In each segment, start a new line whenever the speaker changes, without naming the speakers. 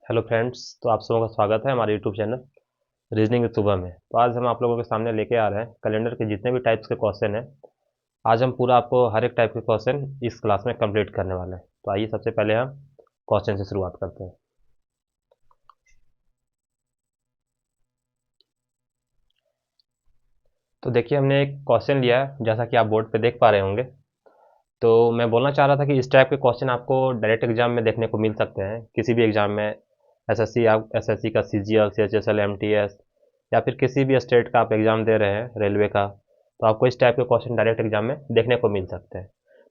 Hello friends. तो आप सबों का स्वागत है हमारे यूट्यूब चैनल रीजनिंग विद सुबह में। तो आज हम आप लोगों के सामने लेके आ रहे हैं कैलेंडर के जितने भी टाइप्स के क्वेश्चन हैं। आज हम पूरा आपको हर एक टाइप के क्वेश्चन इस क्लास में कंप्लीट करने वाले हैं। तो आइए सबसे पहले हम क्वेश्चन से शुरुआत करते हैं। तो देखिए, हमने एक क्वेश्चन लिया है जैसा कि आप बोर्ड पे देख पा रहे होंगे। तो मैं बोलना चाह रहा था कि इस टाइप के क्वेश्चन आपको डायरेक्ट एग्जाम में देखने को मिल सकते हैं, किसी भी एग्जाम में। एसएससी, आप एसएससी का सीजीएल, सीएचएसएल, एमटीएस या फिर किसी भी स्टेट का आप एग्जाम दे रहे हैं, रेलवे का, तो आपको इस टाइप के क्वेश्चन डायरेक्ट एग्जाम में देखने को मिल सकते हैं।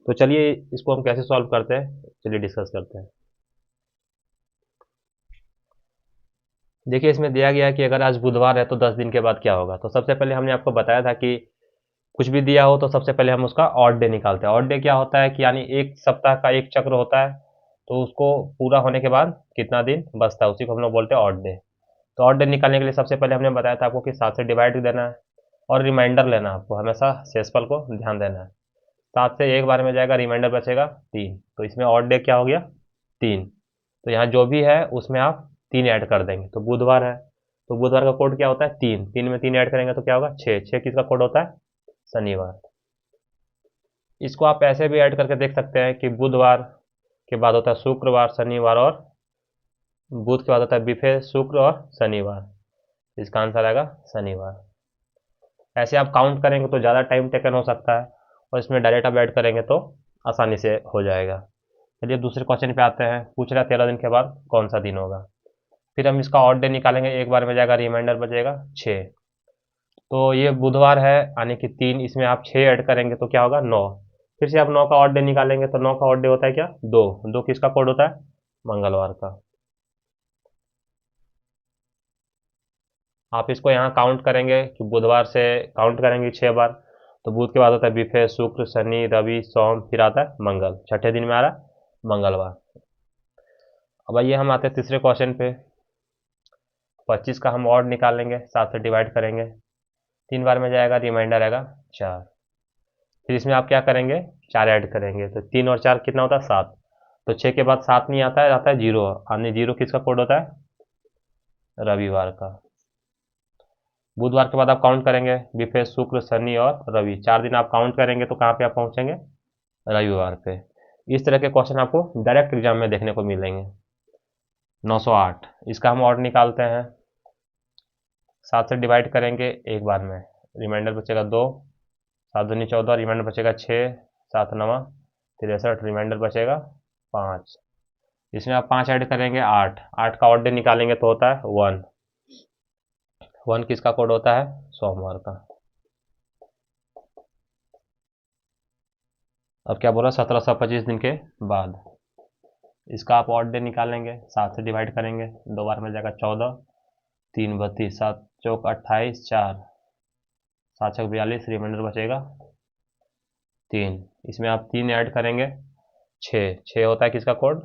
तो चलिए इसको हम कैसे सॉल्व करते हैं, चलिए डिस्कस करते हैं। देखिए, इसमें दिया गया है कि अगर आज बुधवार है तो 10 दिन के बाद क्या होगा। तो सबसे पहले हमने आपको बताया था कि कुछ भी दिया हो तो सबसे पहले हम उसका ऑड डे निकालते हैं। ऑड डे क्या होता है कि यानी एक सप्ताह का एक चक्र होता है, तो उसको पूरा होने के बाद कितना दिन बचता है उसी को हम लोग बोलते हैं ऑड डे। तो ऑड डे निकालने के लिए सबसे पहले हमने बताया था आपको कि 7 से डिवाइड देना है और रिमाइंडर लेना है। आपको हमेशा शेषफल को ध्यान देना है। 7 से एक बार में जाएगा, रिमाइंडर बचेगा 3। तो इसमें ऑड डे क्या हो गया, 3। तो यहाँ जो भी है उसमें आप 3 ऐड कर देंगे। तो बुधवार है तो बुधवार का कोड क्या होता है, 3। 3 में 3 ऐड करेंगे तो क्या होगा, 6। 6 किसका कोड होता है, शनिवार। इसको आप ऐसे भी ऐड करके देख सकते हैं कि बुधवार के बाद होता है शुक्रवार, शनिवार, और बुध के बाद होता है बिफे, शुक्र और शनिवार। इसका आंसर आएगा शनिवार। ऐसे आप काउंट करेंगे तो ज़्यादा टाइम टेकन हो सकता है, और इसमें डायरेक्ट आप ऐड करेंगे तो आसानी से हो जाएगा। चलिए दूसरे क्वेश्चन पे आते हैं। पूछ रहा है 13 दिन के बाद कौन सा दिन होगा। फिर हम इसका ऑड डे निकालेंगे, एक बार में जाएगा, रिमाइंडर बचेगा 6। तो ये बुधवार है यानी कि 3, इसमें आप 6 ऐड करेंगे तो क्या होगा, 9। फिर से आप 9 का ऑड डे निकालेंगे तो 9 का ऑड डे होता है क्या, 2। 2 किसका कोड होता है, मंगलवार का। आप इसको यहाँ काउंट करेंगे कि बुधवार से काउंट करेंगे 6 बार। तो बुध के बाद होता है बिफे, शुक्र, शनि, रवि, सोम, फिर आता है मंगल। छठे दिन में आ रहा है मंगलवार। अब आइए हम आते हैं तीसरे क्वेश्चन पे। 25 का हम ऑड निकालेंगे, 7 से डिवाइड करेंगे, 3 बार में जाएगा, रिमाइंडर आएगा 4। फिर इसमें आप क्या करेंगे, 4 ऐड करेंगे। तो 3 और 4 कितना होता है, 7। तो 6 के बाद 7 नहीं आता है, आता है 0। यानी 0 किसका कोड होता है, रविवार का। बुधवार के बाद आप काउंट करेंगे, बिफे, शुक्र, शनि और रवि। 4 दिन आप काउंट करेंगे तो कहाँ पे आप पहुंचेंगे, रविवार पे। इस तरह के क्वेश्चन आपको डायरेक्ट एग्जाम में देखने को मिलेंगे। 908, इसका हम ऑड निकालते हैं। 7 से डिवाइड करेंगे एक बार में, रिमाइंडर बचेगा 2। 7 दूनी 14, रिमाइंडर बचेगा 6। 7 नवा 63, रिमाइंडर बचेगा 5। इसमें आप 5 ऐड करेंगे, 8। 8 का ऑड डे निकालेंगे तो होता है 1। 1 किसका कोड होता है, सोमवार का। अब क्या बोला, 1725 दिन के बाद। इसका आप ऑड डे निकालेंगे, 7 से डिवाइड करेंगे, 2 बार में जाएगा 14। 3 32, 7 चौक 28, 4 7 छक 42, रिमाइंडर बचेगा 3। इसमें आप 3 ऐड करेंगे, 6। 6 होता है किसका कोड,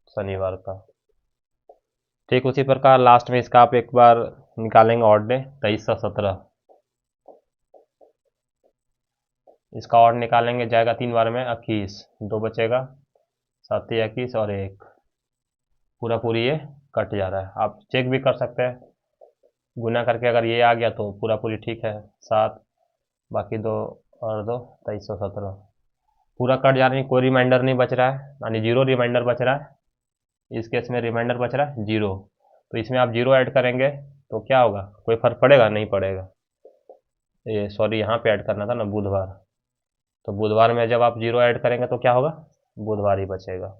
शनिवार का। ठीक उसी प्रकार लास्ट में इसका आप एक बार निकालेंगे ऑड डे, 2317। इसका ऑड निकालेंगे, जाएगा 3 बार में 21, 2 बचेगा, 7 21 और 1। पूरा पूरी ये कट जा रहा है। आप चेक भी कर सकते हैं, गुना करके अगर ये आ गया तो पूरा पूरी ठीक है। 7 बाकी 2 और 2, 2317। पूरा कट जा रही, कोई रिमाइंडर नहीं बच रहा है, यानी 0 रिमाइंडर बच रहा है। इस केस में रिमाइंडर बच रहा है 0। तो इसमें आप 0 ऐड करेंगे तो क्या होगा, कोई फर्क पड़ेगा, नहीं पड़ेगा। ये सॉरी, यहाँ पे ऐड करना था ना, बुधवार। तो बुधवार में जब आप 0 ऐड करेंगे तो क्या होगा, बुधवार ही बचेगा।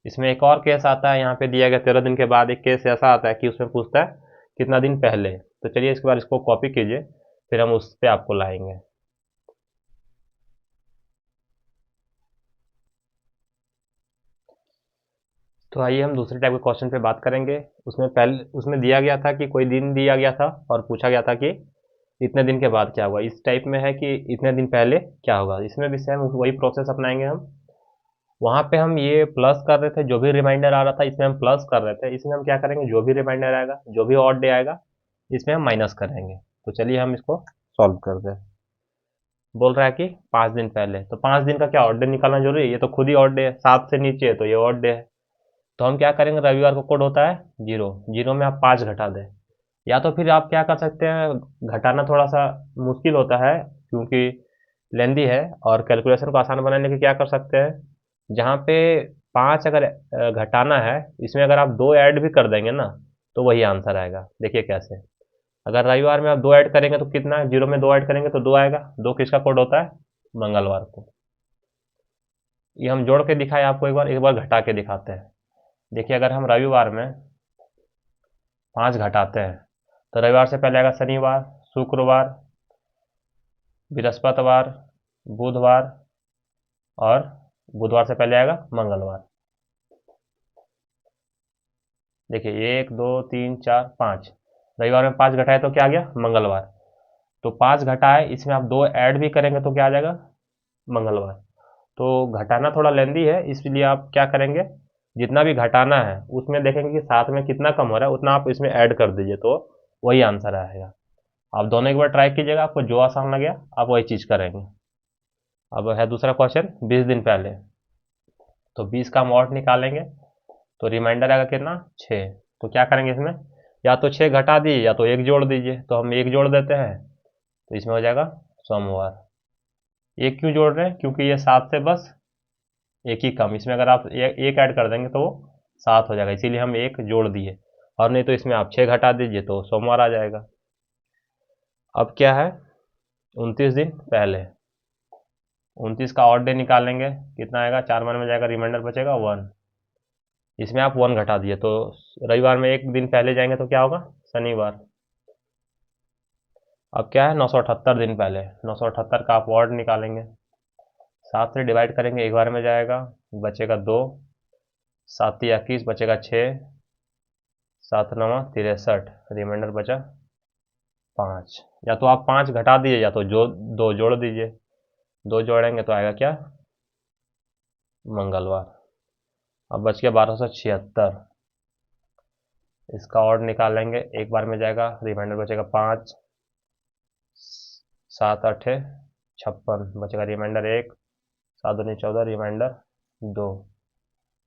इसमें एक और केस आता है, यहाँ पे दिया गया 13 दिन के बाद एक केस ऐसा आता है कि उसमें पूछता है कितना दिन पहले। तो चलिए इसके बाद इसको कॉपी कीजिए, फिर हम उस पर आपको लाएंगे। तो आइए हम दूसरे टाइप के क्वेश्चन पे बात करेंगे। उसमें दिया गया था कि कोई दिन दिया गया था और पूछा गया था कि इतने दिन के बाद क्या होगा। इस टाइप में है कि इतने दिन पहले क्या होगा। इसमें भी सेम वही प्रोसेस अपनाएंगे हम। वहाँ पे हम ये प्लस कर रहे थे, जो भी रिमाइंडर आ रहा था इसमें हम प्लस कर रहे थे। इसमें हम क्या करेंगे, जो भी रिमाइंडर आएगा, जो भी ऑड डे आएगा, इसमें हम माइनस करेंगे। तो चलिए हम इसको सॉल्व करते हैं। बोल रहा है कि 5 दिन पहले, तो 5 दिन का क्या ऑड डे निकालना जरूरी है, ये तो खुद ही ऑड डे है। 7 से नीचे है तो ये ऑड डे है। तो हम क्या करेंगे, रविवार को कोड होता है 0, 0 में आप 5 घटा दें। या तो फिर आप क्या कर सकते हैं, घटाना थोड़ा सा मुश्किल होता है क्योंकि लेंदी है, और कैलकुलेशन को आसान बनाने के क्या कर सकते हैं, जहाँ पे 5 अगर घटाना है, इसमें अगर आप 2 ऐड भी कर देंगे ना तो वही आंसर आएगा। देखिए कैसे, अगर रविवार में आप 2 ऐड करेंगे तो कितना है, 0 में 2 ऐड करेंगे तो 2 आएगा। 2 किसका कोड होता है, मंगलवार को। ये हम जोड़ के दिखाए आपको, एक बार घटा के दिखाते हैं। देखिए अगर हम रविवार में 5 घटाते हैं तो रविवार से पहले आएगा शनिवार, शुक्रवार, बृहस्पतिवार, बुधवार, और बुधवार से पहले आएगा मंगलवार। देखिए 1 2 3 4 5, रविवार में 5 घटाए तो क्या आ गया, मंगलवार। तो 5 घटाए, इसमें आप 2 ऐड भी करेंगे तो क्या आ जाएगा, मंगलवार। तो घटाना थोड़ा लेंदी है, इसलिए आप क्या करेंगे, जितना भी घटाना है उसमें देखेंगे कि साथ में कितना कम हो रहा है, उतना आप इसमें ऐड कर दीजिए तो वही आंसर आएगा। आप दोनों एक बार ट्राई कीजिएगा, आपको जो आसान लगे आप वही चीज़ करेंगे। अब है दूसरा क्वेश्चन, 20 दिन पहले। तो 20 का हम और निकालेंगे तो रिमाइंडर आएगा कितना, 6। तो क्या करेंगे इसमें, या तो 6 घटा दीजिए या तो 1 जोड़ दीजिए। तो हम 1 जोड़ देते हैं तो इसमें हो जाएगा सोमवार। 1 क्यों जोड़ रहे हैं, क्योंकि ये 7 से बस एक ही कम, इसमें अगर आप एक ऐड कर देंगे तो वो 7 हो जाएगा, इसीलिए हम 1 जोड़ दिए। और नहीं तो इसमें आप 6 घटा दीजिए तो सोमवार आ जाएगा। अब क्या है, 29 दिन पहले। 29 का ऑड डे निकालेंगे, कितना आएगा, 4 मान में जाएगा, रिमाइंडर बचेगा 1। इसमें आप 1 घटा दिए तो रविवार में एक दिन पहले जाएंगे तो क्या होगा, शनिवार। अब क्या है, 978 दिन पहले। 978 का आप ऑड निकालेंगे, 7 से डिवाइड करेंगे, एक बार में जाएगा, बचेगा 2, 7 21 बचेगा 6, 7 9 63, रिमाइंडर बचा 5। या तो आप 5 घटा दीजिए या तो जो 2 जोड़ दीजिए। 2 जोड़ेंगे तो आएगा क्या, मंगलवार। अब बच गया 1276, इसका और निकालेंगे, एक बार में जाएगा, रिमाइंडर बचेगा 5, 7 8 56, बचेगा रिमाइंडर 1, 7 दूनी 14, रिमाइंडर 2।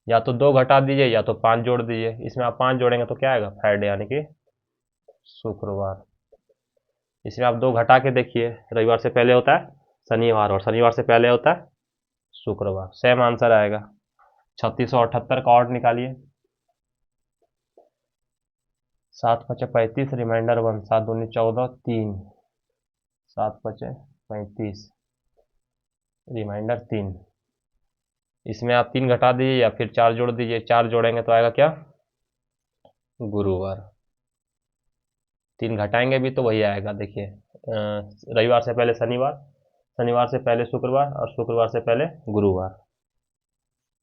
या तो 2 घटा दीजिए या तो 5 जोड़ दीजिए। इसमें आप 5 जोड़ेंगे तो क्या आएगा, फ्राइडे यानी कि शुक्रवार। इसमें आप 2 घटा के देखिए, रविवार से पहले होता है शनिवार और शनिवार से पहले होता है शुक्रवार, सेम आंसर आएगा। 3678 का और निकालिए, 7 5 35, रिमाइंडर 1, 7 दूनी 14, 3, 7 5 35, रिमाइंडर 3। इसमें आप 3 घटा दीजिए या फिर 4 जोड़ दीजिए। 4 जोड़ेंगे तो आएगा क्या, गुरुवार। 3 घटाएंगे भी तो वही आएगा। देखिए रविवार से पहले शनिवार, शनिवार से पहले शुक्रवार, और शुक्रवार से पहले गुरुवार।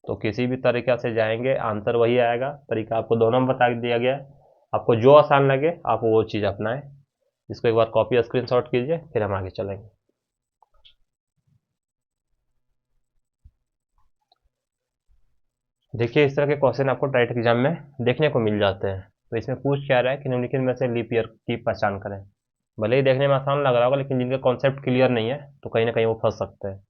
तो किसी भी तरीका से जाएंगे आंसर वही आएगा। तरीका आपको दोनों में बता दिया गया है, आपको जो आसान लगे आप वो चीज़ अपनाएं। इसको एक बार कॉपी स्क्रीनशॉट कीजिए, फिर हम आगे चलेंगे। देखिए इस तरह के क्वेश्चन आपको डायरेक्ट एग्जाम में देखने को मिल जाते हैं। तो इसमें पूछ क्या रहा है कि निम्नलिखित में से लीप ईयर की पहचान करें। भले ही देखने में आसान लग रहा होगा, लेकिन जिनका कॉन्सेप्ट क्लियर नहीं है तो कहीं ना कहीं वो फंस सकते हैं।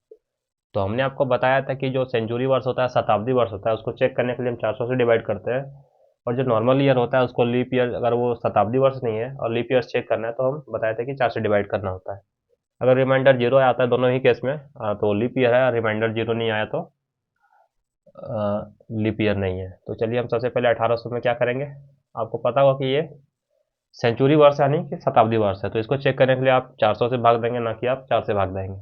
तो हमने आपको बताया था कि जो सेंचुरी वर्ष होता है, शताब्दी वर्ष होता है, उसको चेक करने के लिए हम 400 से डिवाइड करते हैं। और जो नॉर्मल ईयर होता है उसको लीप ईयर, अगर वो शताब्दी वर्ष नहीं है और लीप ईयर चेक करना है तो हम बताए थे कि 4 से डिवाइड करना होता है। अगर रिमाइंडर 0 आता है दोनों ही केस में तो लीप ईयर है, और रिमाइंडर 0 नहीं आया तो लीप ईयर नहीं है। तो चलिए हम सबसे पहले 1800 में क्या करेंगे, आपको पता होगा कि ये सेंचुरी वर्ष यानी कि शताब्दी वर्ष है, तो इसको चेक करने के लिए आप 400 से भाग देंगे, ना कि आप 4 से भाग देंगे।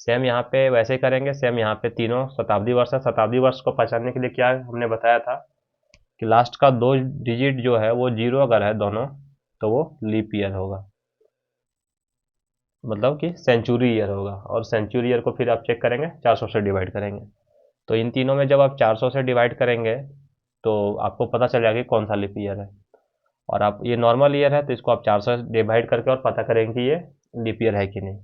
सेम यहाँ पे वैसे ही करेंगे, सेम यहाँ पे तीनों शताब्दी वर्ष है। शताब्दी वर्ष को पहचानने के लिए क्या हमने बताया था कि लास्ट का 2 डिजिट जो है वो 0 अगर है दोनों तो वो लीप ईयर होगा, मतलब कि सेंचुरी ईयर होगा। और सेंचुरी ईयर को फिर आप चेक करेंगे 400 से डिवाइड करेंगे। तो इन तीनों में जब आप 400 से डिवाइड करेंगे तो आपको पता चल जाएगा कि कौन सा लीप ईयर है। और आप ये नॉर्मल ईयर है तो इसको आप 400 से डिवाइड करके और पता करेंगे कि ये लीप ईयर है कि नहीं।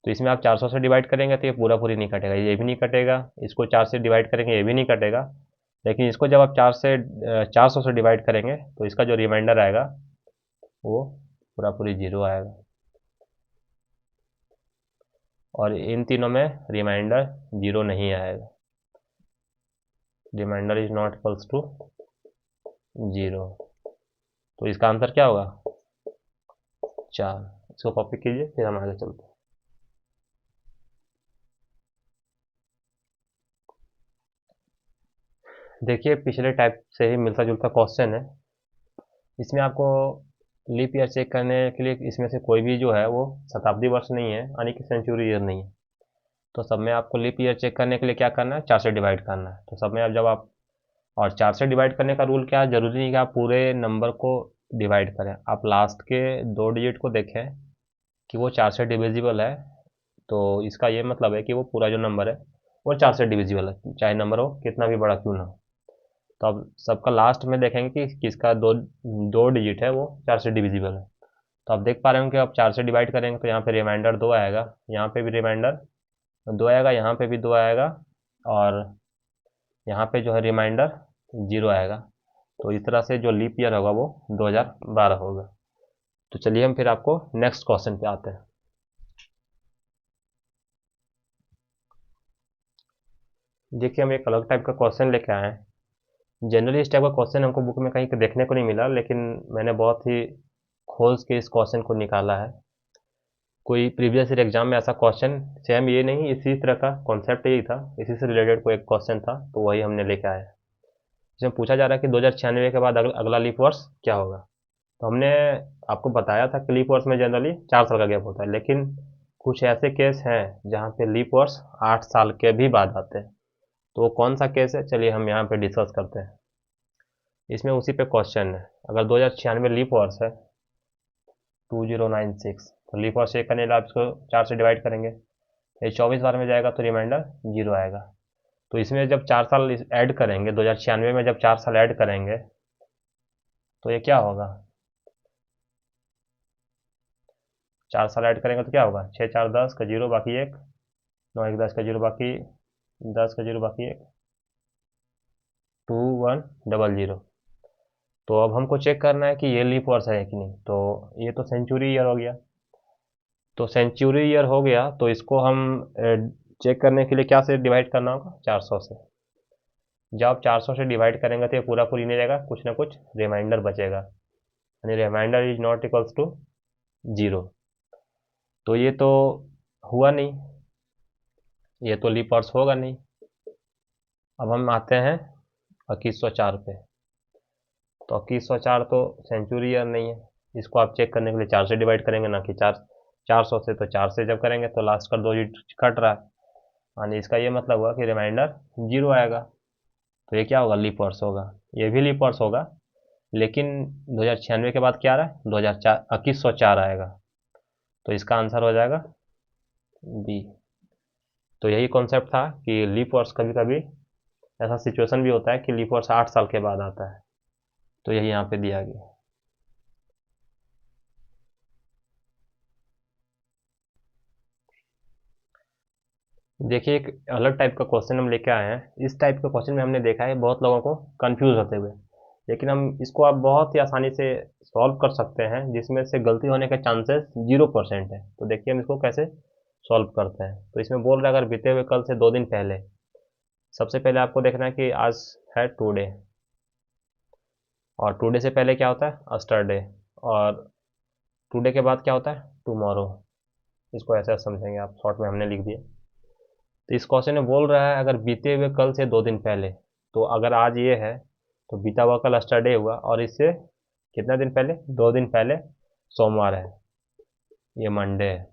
तो इसमें आप 400 से डिवाइड करेंगे तो ये पूरा पूरी नहीं कटेगा, ये भी नहीं कटेगा। इसको 4 से डिवाइड करेंगे, ये भी नहीं कटेगा। लेकिन इसको जब आप 400 से डिवाइड करेंगे तो इसका जो रिमाइंडर आएगा वो पूरा पूरी 0 आएगा। और इन तीनों में रिमाइंडर 0 नहीं आएगा। Remainder is not equals to 0। तो इसका आंसर क्या होगा? 4। इसको कॉपी कीजिए, फिर हम आगे चलते हैं। देखिए पिछले टाइप से ही मिलता जुलता क्वेश्चन है। इसमें आपको लीप ईयर चेक करने के लिए इसमें से कोई भी जो है वो शताब्दी वर्ष नहीं है, यानी कि सेंचुरी ईयर नहीं है। तो सब में आपको लीप ईयर चेक करने के लिए क्या करना है? 4 से डिवाइड करना है। तो सब में जब आप, और 4 से डिवाइड करने का रूल क्या है? जरूरी नहीं कि आप पूरे नंबर को डिवाइड करें, आप लास्ट के 2 डिजिट को देखें कि वो 4 से डिविजिबल है। तो इसका ये मतलब है कि वो पूरा जो नंबर है वो 4 से डिविजिबल है, चाहे नंबर हो कितना भी बड़ा क्यों ना हो। तो अब सबका लास्ट में देखेंगे कि किसका दो दो डिजिट है वो 4 से डिविजिबल है। तो आप देख पा रहे हो कि आप 4 से डिवाइड करेंगे तो यहाँ पे रिमाइंडर 2 आएगा, यहाँ पे भी रिमाइंडर 2 आएगा, यहाँ पे भी 2 आएगा, और यहाँ पे जो है रिमाइंडर 0 आएगा। तो इस तरह से जो लीप ईयर होगा वो 2012 होगा। तो चलिए हम फिर आपको नेक्स्ट क्वेश्चन पे आते हैं। देखिए हम एक अलग टाइप का क्वेश्चन लेके आए हैं। जनरली इस टाइप का क्वेश्चन हमको बुक में कहीं देखने को नहीं मिला, लेकिन मैंने बहुत ही खोज के इस क्वेश्चन को निकाला है। कोई प्रीवियस ईयर एग्जाम में ऐसा क्वेश्चन सेम ये नहीं, इसी तरह का कॉन्सेप्ट यही था, इसी से रिलेटेड कोई एक क्वेश्चन था, तो वही हमने लेके आए। इसमें पूछा जा रहा है कि 2096 के बाद अगला लीप वर्ष क्या होगा। तो हमने आपको बताया था कि लीप वर्ष में जनरली 4 साल का गैप होता है, लेकिन कुछ ऐसे केस हैं जहाँ पे लीप वर्ष 8 साल के भी बाद आते हैं। तो वो कौन सा केस है, चलिए हम यहाँ पे डिस्कस करते हैं। इसमें उसी पे क्वेश्चन है। अगर 2096 लीप वर्ष है 2096, तो लीप वर्ष चेक करने के लिए आप इसको 4 से डिवाइड करेंगे, ये 24 बार में जाएगा तो रिमाइंडर 0 आएगा। तो इसमें जब 4 साल ऐड करेंगे, 2096 में जब 4 साल ऐड करेंगे तो ये क्या होगा? 4 साल ऐड करेंगे तो क्या होगा? 6 4 10 का 0 बाकी 1, 9 1 10 का 0 बाकी 10 का 0 बाकी 1, 2 1 डबल 0। तो अब हमको चेक करना है कि ये लीप वर्ष है कि नहीं। तो ये तो सेंचुरी ईयर हो गया। तो सेंचुरी ईयर हो गया तो इसको हम चेक करने के लिए क्या से डिवाइड करना होगा? 400 से। जब आप 400 से डिवाइड करेंगे तो ये पूरा पूरी नहीं रहेगा, कुछ ना कुछ रिमाइंडर बचेगा, यानी remainder is not equals to 0। तो ये तो हुआ नहीं, ये तो लीप वर्ष होगा नहीं। अब हम आते हैं 2104 पे। तो 2104 तो सेंचुरी ईयर नहीं है। इसको आप चेक करने के लिए 4 से डिवाइड करेंगे, ना कि 400 से। तो 4 से जब करेंगे तो लास्ट का 2 डिजिट कट रहा है, यानी इसका ये मतलब हुआ कि रिमाइंडर 0 आएगा। तो ये क्या होगा? लीप वर्ष होगा। ये भी लीप वर्ष होगा, लेकिन 2096 के बाद क्या आ रहा है? 2104 आएगा। तो इसका आंसर हो जाएगा बी। तो यही कॉन्सेप्ट था कि लीप वर्ष कभी कभी ऐसा सिचुएशन भी होता है कि लीप वर्ष 8 साल के बाद आता है। तो यही यहाँ पे दिया गया। देखिए एक अलग टाइप का क्वेश्चन हम लेके आए हैं। इस टाइप का क्वेश्चन में हमने देखा है बहुत लोगों को कंफ्यूज होते हुए, लेकिन हम इसको आप बहुत ही आसानी से सॉल्व कर सकते हैं, जिसमें से गलती होने के चांसेस 0% है। तो देखिए हम इसको कैसे सॉल्व करते हैं। तो इसमें बोल रहा है अगर बीते हुए कल से 2 दिन पहले, सबसे पहले आपको देखना है कि आज है टुडे, और टुडे से पहले क्या होता है? अस्टरडे, और टुडे के बाद क्या होता है? टुमारो। इसको ऐसे समझेंगे आप, शॉर्ट में हमने लिख दिया। तो इस क्वेश्चन में बोल रहा है अगर बीते हुए कल से 2 दिन पहले, तो अगर आज ये है तो बीता हुआ कल अस्टरडे हुआ, और इससे कितना दिन पहले? 2 दिन पहले सोमवार है, ये मंडे है।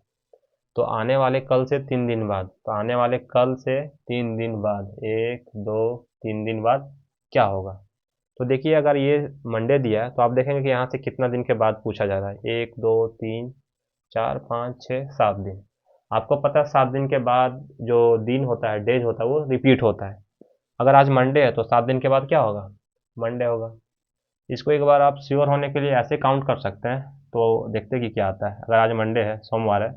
तो आने वाले कल से 3 दिन बाद, तो आने वाले कल से 3 दिन बाद, 1 2 3 दिन बाद क्या होगा? तो देखिए अगर ये मंडे दिया है तो आप देखेंगे कि यहाँ से कितना दिन के बाद पूछा जा रहा है? 1 2 3 4 5 6 7 दिन। आपको पता है 7 दिन के बाद जो दिन होता है, डेज होता है, वो रिपीट होता है। अगर आज मंडे है तो 7 दिन के बाद क्या होगा? मंडे होगा। इसको एक बार आप श्योर होने के लिए ऐसे काउंट कर सकते हैं, तो देखते हैं कि क्या आता है। अगर आज मंडे है, सोमवार है,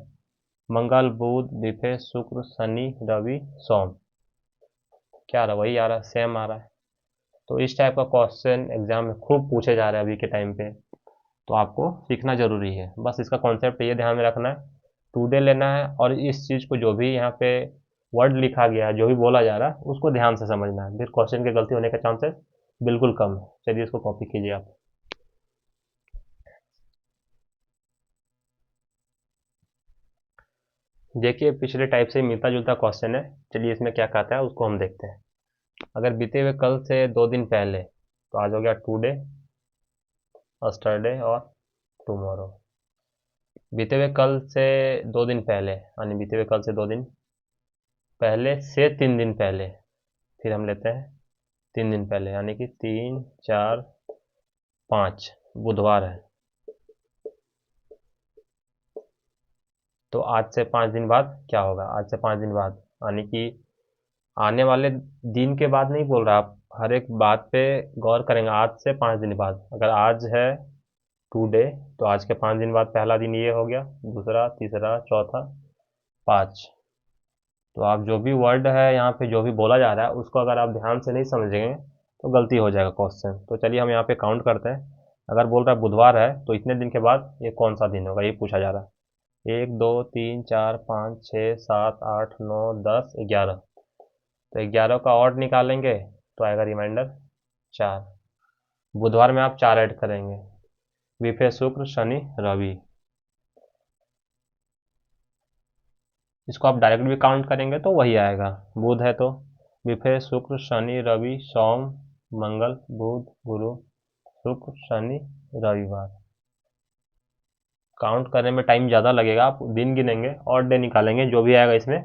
मंगल बुध बृहस्पति शुक्र शनि रवि सोम, क्या आ रहा है? वही आ रहा है, सेम आ रहा है। तो इस टाइप का क्वेश्चन एग्जाम में खूब पूछे जा रहे हैं अभी के टाइम पे। तो आपको सीखना जरूरी है। बस इसका कॉन्सेप्ट ये ध्यान में रखना है, टुडे लेना है, और इस चीज़ को जो भी यहाँ पे वर्ड लिखा गया है, जो भी बोला जा रहा है उसको ध्यान से समझना है, फिर क्वेश्चन के गलती होने का चांसेस बिल्कुल कम है। चलिए इसको कॉपी कीजिए आप। देखिए पिछले टाइप से मिलता जुलता क्वेश्चन है। चलिए इसमें क्या कहता है उसको हम देखते हैं। अगर बीते हुए कल से 2 दिन पहले, तो आज हो गया टुडे, यस्टरडे और टुमारो। बीते हुए कल से 2 दिन पहले, यानी बीते हुए कल से 2 दिन पहले से 3 दिन पहले, फिर हम लेते हैं 3 दिन पहले, यानी कि 3, 4, 5, बुधवार है। तो आज से 5 दिन बाद क्या होगा? आज से 5 दिन बाद, यानी कि आने वाले दिन के बाद नहीं बोल रहा, आप हर एक बात पे गौर करेंगे। आज से 5 दिन बाद, अगर आज है टुडे, तो आज के 5 दिन बाद पहला दिन ये हो गया, दूसरा, तीसरा, चौथा, 5। तो आप जो भी वर्ड है यहाँ पे, जो भी बोला जा रहा है उसको अगर आप ध्यान से नहीं समझेंगे तो गलती हो जाएगा क्वेश्चन। तो चलिए हम यहाँ पे काउंट करते हैं। अगर बोल रहा है बुधवार है, तो इतने दिन के बाद ये कौन सा दिन होगा, ये पूछा जा रहा है। 1, 2, 3, 4, 5, 6, 7, 8, 9, 10, 11। तो 11 का ऑड निकालेंगे तो आएगा रिमाइंडर 4। बुधवार में आप 4 ऐड करेंगे, विफे शुक्र शनि रवि। इसको आप डायरेक्ट भी काउंट करेंगे तो वही आएगा। बुध है तो विफे शुक्र शनि रवि सोम मंगल बुध गुरु शुक्र शनि रविवार। काउंट करने में टाइम ज़्यादा लगेगा, आप दिन गिनेंगे और डे निकालेंगे, जो भी आएगा इसमें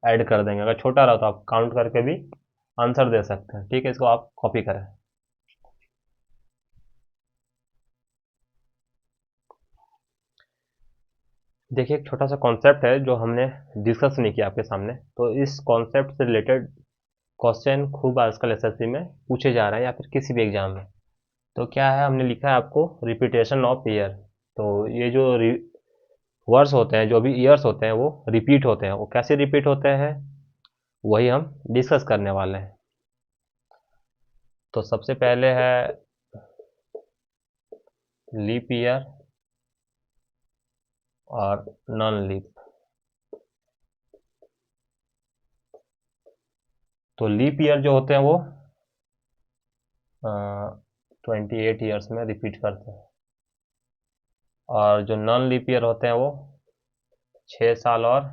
ऐड कर देंगे। अगर छोटा रहा तो आप काउंट करके भी आंसर दे सकते हैं। ठीक है, इसको आप कॉपी करें। देखिए एक छोटा सा कॉन्सेप्ट है जो हमने डिस्कस नहीं किया आपके सामने। तो इस कॉन्सेप्ट से रिलेटेड क्वेश्चन खूब आजकल एसएससी में पूछे जा रहे हैं या फिर किसी भी एग्जाम में। तो क्या है, हमने लिखा है आपको रिपीटेशन ऑफ ईयर। तो ये जो वर्ड्स होते हैं, जो भी ईयर्स होते हैं, वो रिपीट होते हैं। वो कैसे रिपीट होते हैं वही हम डिस्कस करने वाले हैं। तो सबसे पहले है लीप ईयर और नॉन लीप। तो लीप ईयर जो होते हैं वो 28 ईयर्स में रिपीट करते हैं, और जो नॉन लीप ईयर होते हैं वो 6 साल और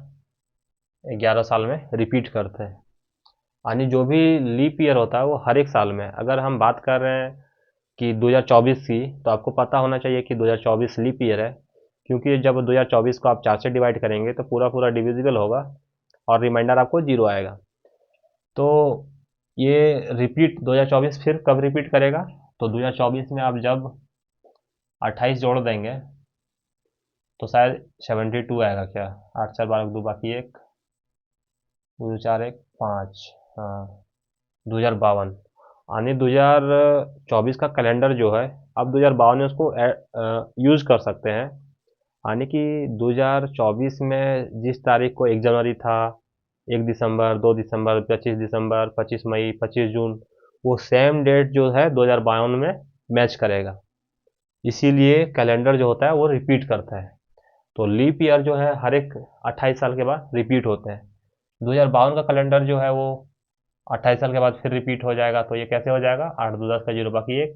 11 साल में रिपीट करते हैं। यानी जो भी लीप ईयर होता है वो हर एक साल में, अगर हम बात कर रहे हैं कि 2024 की, तो आपको पता होना चाहिए कि 2024 लीप ईयर है, क्योंकि जब 2024 को आप 4 से डिवाइड करेंगे तो पूरा पूरा डिविजिबल होगा और रिमाइंडर आपको 0 आएगा। तो ये रिपीट 2024 फिर कब रिपीट करेगा? तो 2024 में आप जब 28 जोड़ देंगे तो शायद 72 आएगा क्या। 8, 4, 12, 2 बाकी 1, 2, 4, 1, 5, हाँ 2052। यानी 2024 का कैलेंडर जो है, अब 2052 में उसको यूज कर सकते हैं। यानी कि 2024 में जिस तारीख को 1 जनवरी था, 1 दिसंबर, 2 दिसंबर, 25 दिसंबर, 25 मई, 25 जून, वो सेम डेट जो है 2052 में मैच करेगा। इसीलिए कैलेंडर जो होता है वो रिपीट करता है। तो लीप ईयर जो है हर एक 28 साल के बाद रिपीट होते हैं। 2052 का कैलेंडर जो है वो 28 साल के बाद फिर रिपीट हो जाएगा। तो ये कैसे हो जाएगा? 8, 2, 10 का 0 बाकी 1,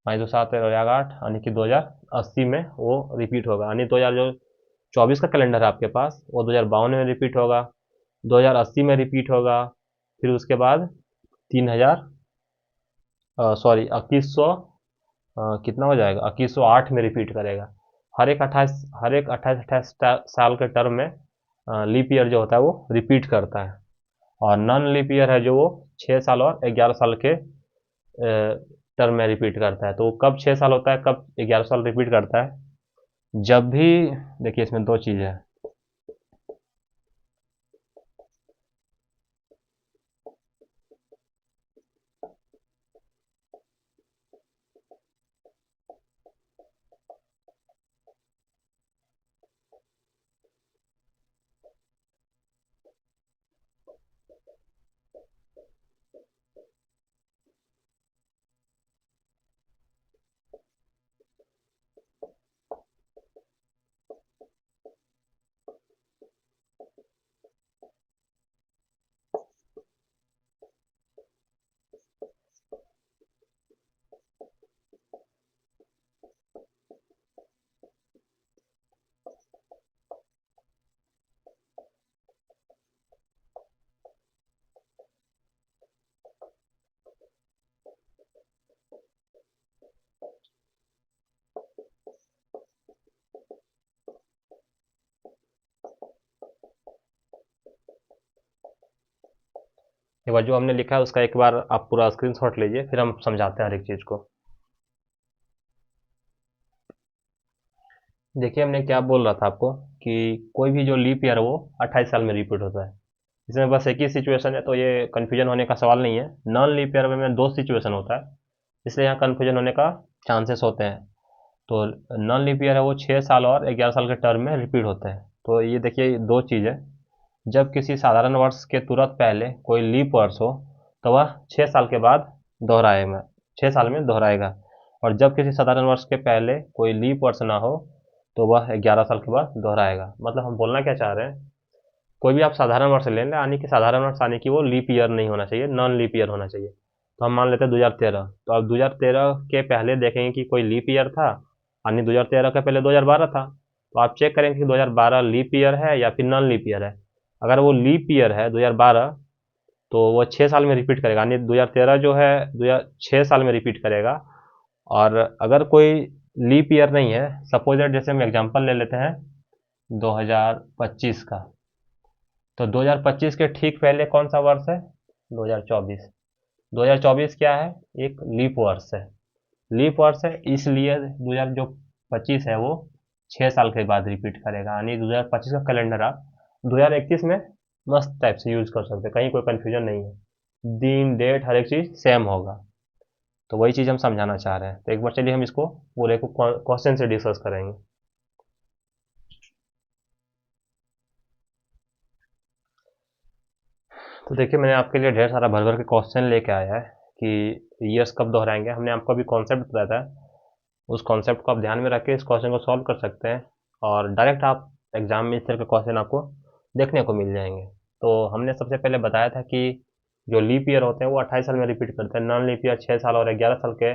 5, 2, 7 हो जाएगा 8, यानी कि 2080 में वो रिपीट होगा। यानी 2024 का कैलेंडर है आपके पास, वो 2052 में रिपीट होगा, 2080 में रिपीट होगा, फिर उसके बाद 3000, सॉरी 2100, कितना हो जाएगा, 2108 में रिपीट करेगा। हर एक 28 साल के टर्म में लीप ईयर जो होता है वो रिपीट करता है। और नॉन लीप ईयर है जो वो 6 साल और 11 साल के टर्म में रिपीट करता है। तो कब 6 साल होता है, कब 11 साल रिपीट करता है? जब भी, देखिए इसमें दो चीज़ें हैं। एक बार जो हमने लिखा है उसका एक बार आप पूरा स्क्रीनशॉट लीजिए, फिर हम समझाते हैं हर एक चीज़ को। देखिए हमने क्या बोल रहा था आपको कि कोई भी जो लीप ईयर है वो 28 साल में रिपीट होता है। इसमें बस एक ही सिचुएशन है, तो ये कन्फ्यूजन होने का सवाल नहीं है। नॉन लीप ईयर में दो सिचुएशन होता है, इसलिए यहाँ कन्फ्यूजन होने का चांसेस होते हैं। तो नॉन लीप ईयर है वो 6 साल और 11 साल के टर्म में रिपीट होते हैं। तो ये देखिए दो चीज़ है, जब किसी साधारण वर्ष के तुरंत पहले कोई लीप वर्ष हो तो वह 6 साल के बाद दोहराएगा, 6 साल में दोहराएगा। और जब किसी साधारण वर्ष के पहले कोई लीप वर्ष ना हो तो वह 11 साल के बाद दोहराएगा। मतलब हम बोलना क्या चाह रहे हैं, कोई भी आप साधारण वर्ष ले लें, यानी कि साधारण वर्ष यानी कि वो लीप ईयर नहीं होना चाहिए, नॉन लीप ईयर होना चाहिए। तो हम मान लेते हैं 2013, तो अब 2013 के पहले देखेंगे कि कोई लीप ईयर था, यानी 2013 के पहले 2012 था। तो आप चेक करेंगे कि 2012 लीप ईयर है या फिर नॉन लीप ईयर है। अगर वो लीप ईयर है 2012, तो वो 6 साल में रिपीट करेगा, यानी 2013 जो है 6 साल में रिपीट करेगा। और अगर कोई लीप ईयर नहीं है, सपोज दैट जैसे हम एग्जांपल ले लेते हैं 2025 का, तो 2025 के ठीक पहले कौन सा वर्ष है, 2024। 2024 क्या है, एक लीप वर्ष है। लीप वर्ष है इसलिए 2000 जो 25 है वो 6 साल के बाद रिपीट करेगा, यानी 2025 का कैलेंडर आप 2031 में मस्त टाइप से यूज कर सकते हैं, कहीं कोई कंफ्यूजन नहीं है। दिन डेट हर एक चीज़ सेम होगा। तो वही चीज़ हम समझाना चाह रहे हैं। तो एक बार चलिए हम इसको पूरे को क्वेश्चन से डिस्कस करेंगे। तो देखिए मैंने आपके लिए ढेर सारा भर भर के क्वेश्चन लेके आया है कि ईयर्स कब दोहराएंगे। हमने आपको अभी कॉन्सेप्ट बताया था, उस कॉन्सेप्ट को आप ध्यान में रख के इस क्वेश्चन को सॉल्व कर सकते हैं, और डायरेक्ट आप एग्जाम में इस तरह के क्वेश्चन आपको देखने को मिल जाएंगे। तो हमने सबसे पहले बताया था कि जो लीप ईयर होते हैं वो 28 साल में रिपीट करते हैं, नॉन लीप ईयर 6 साल और 11 साल के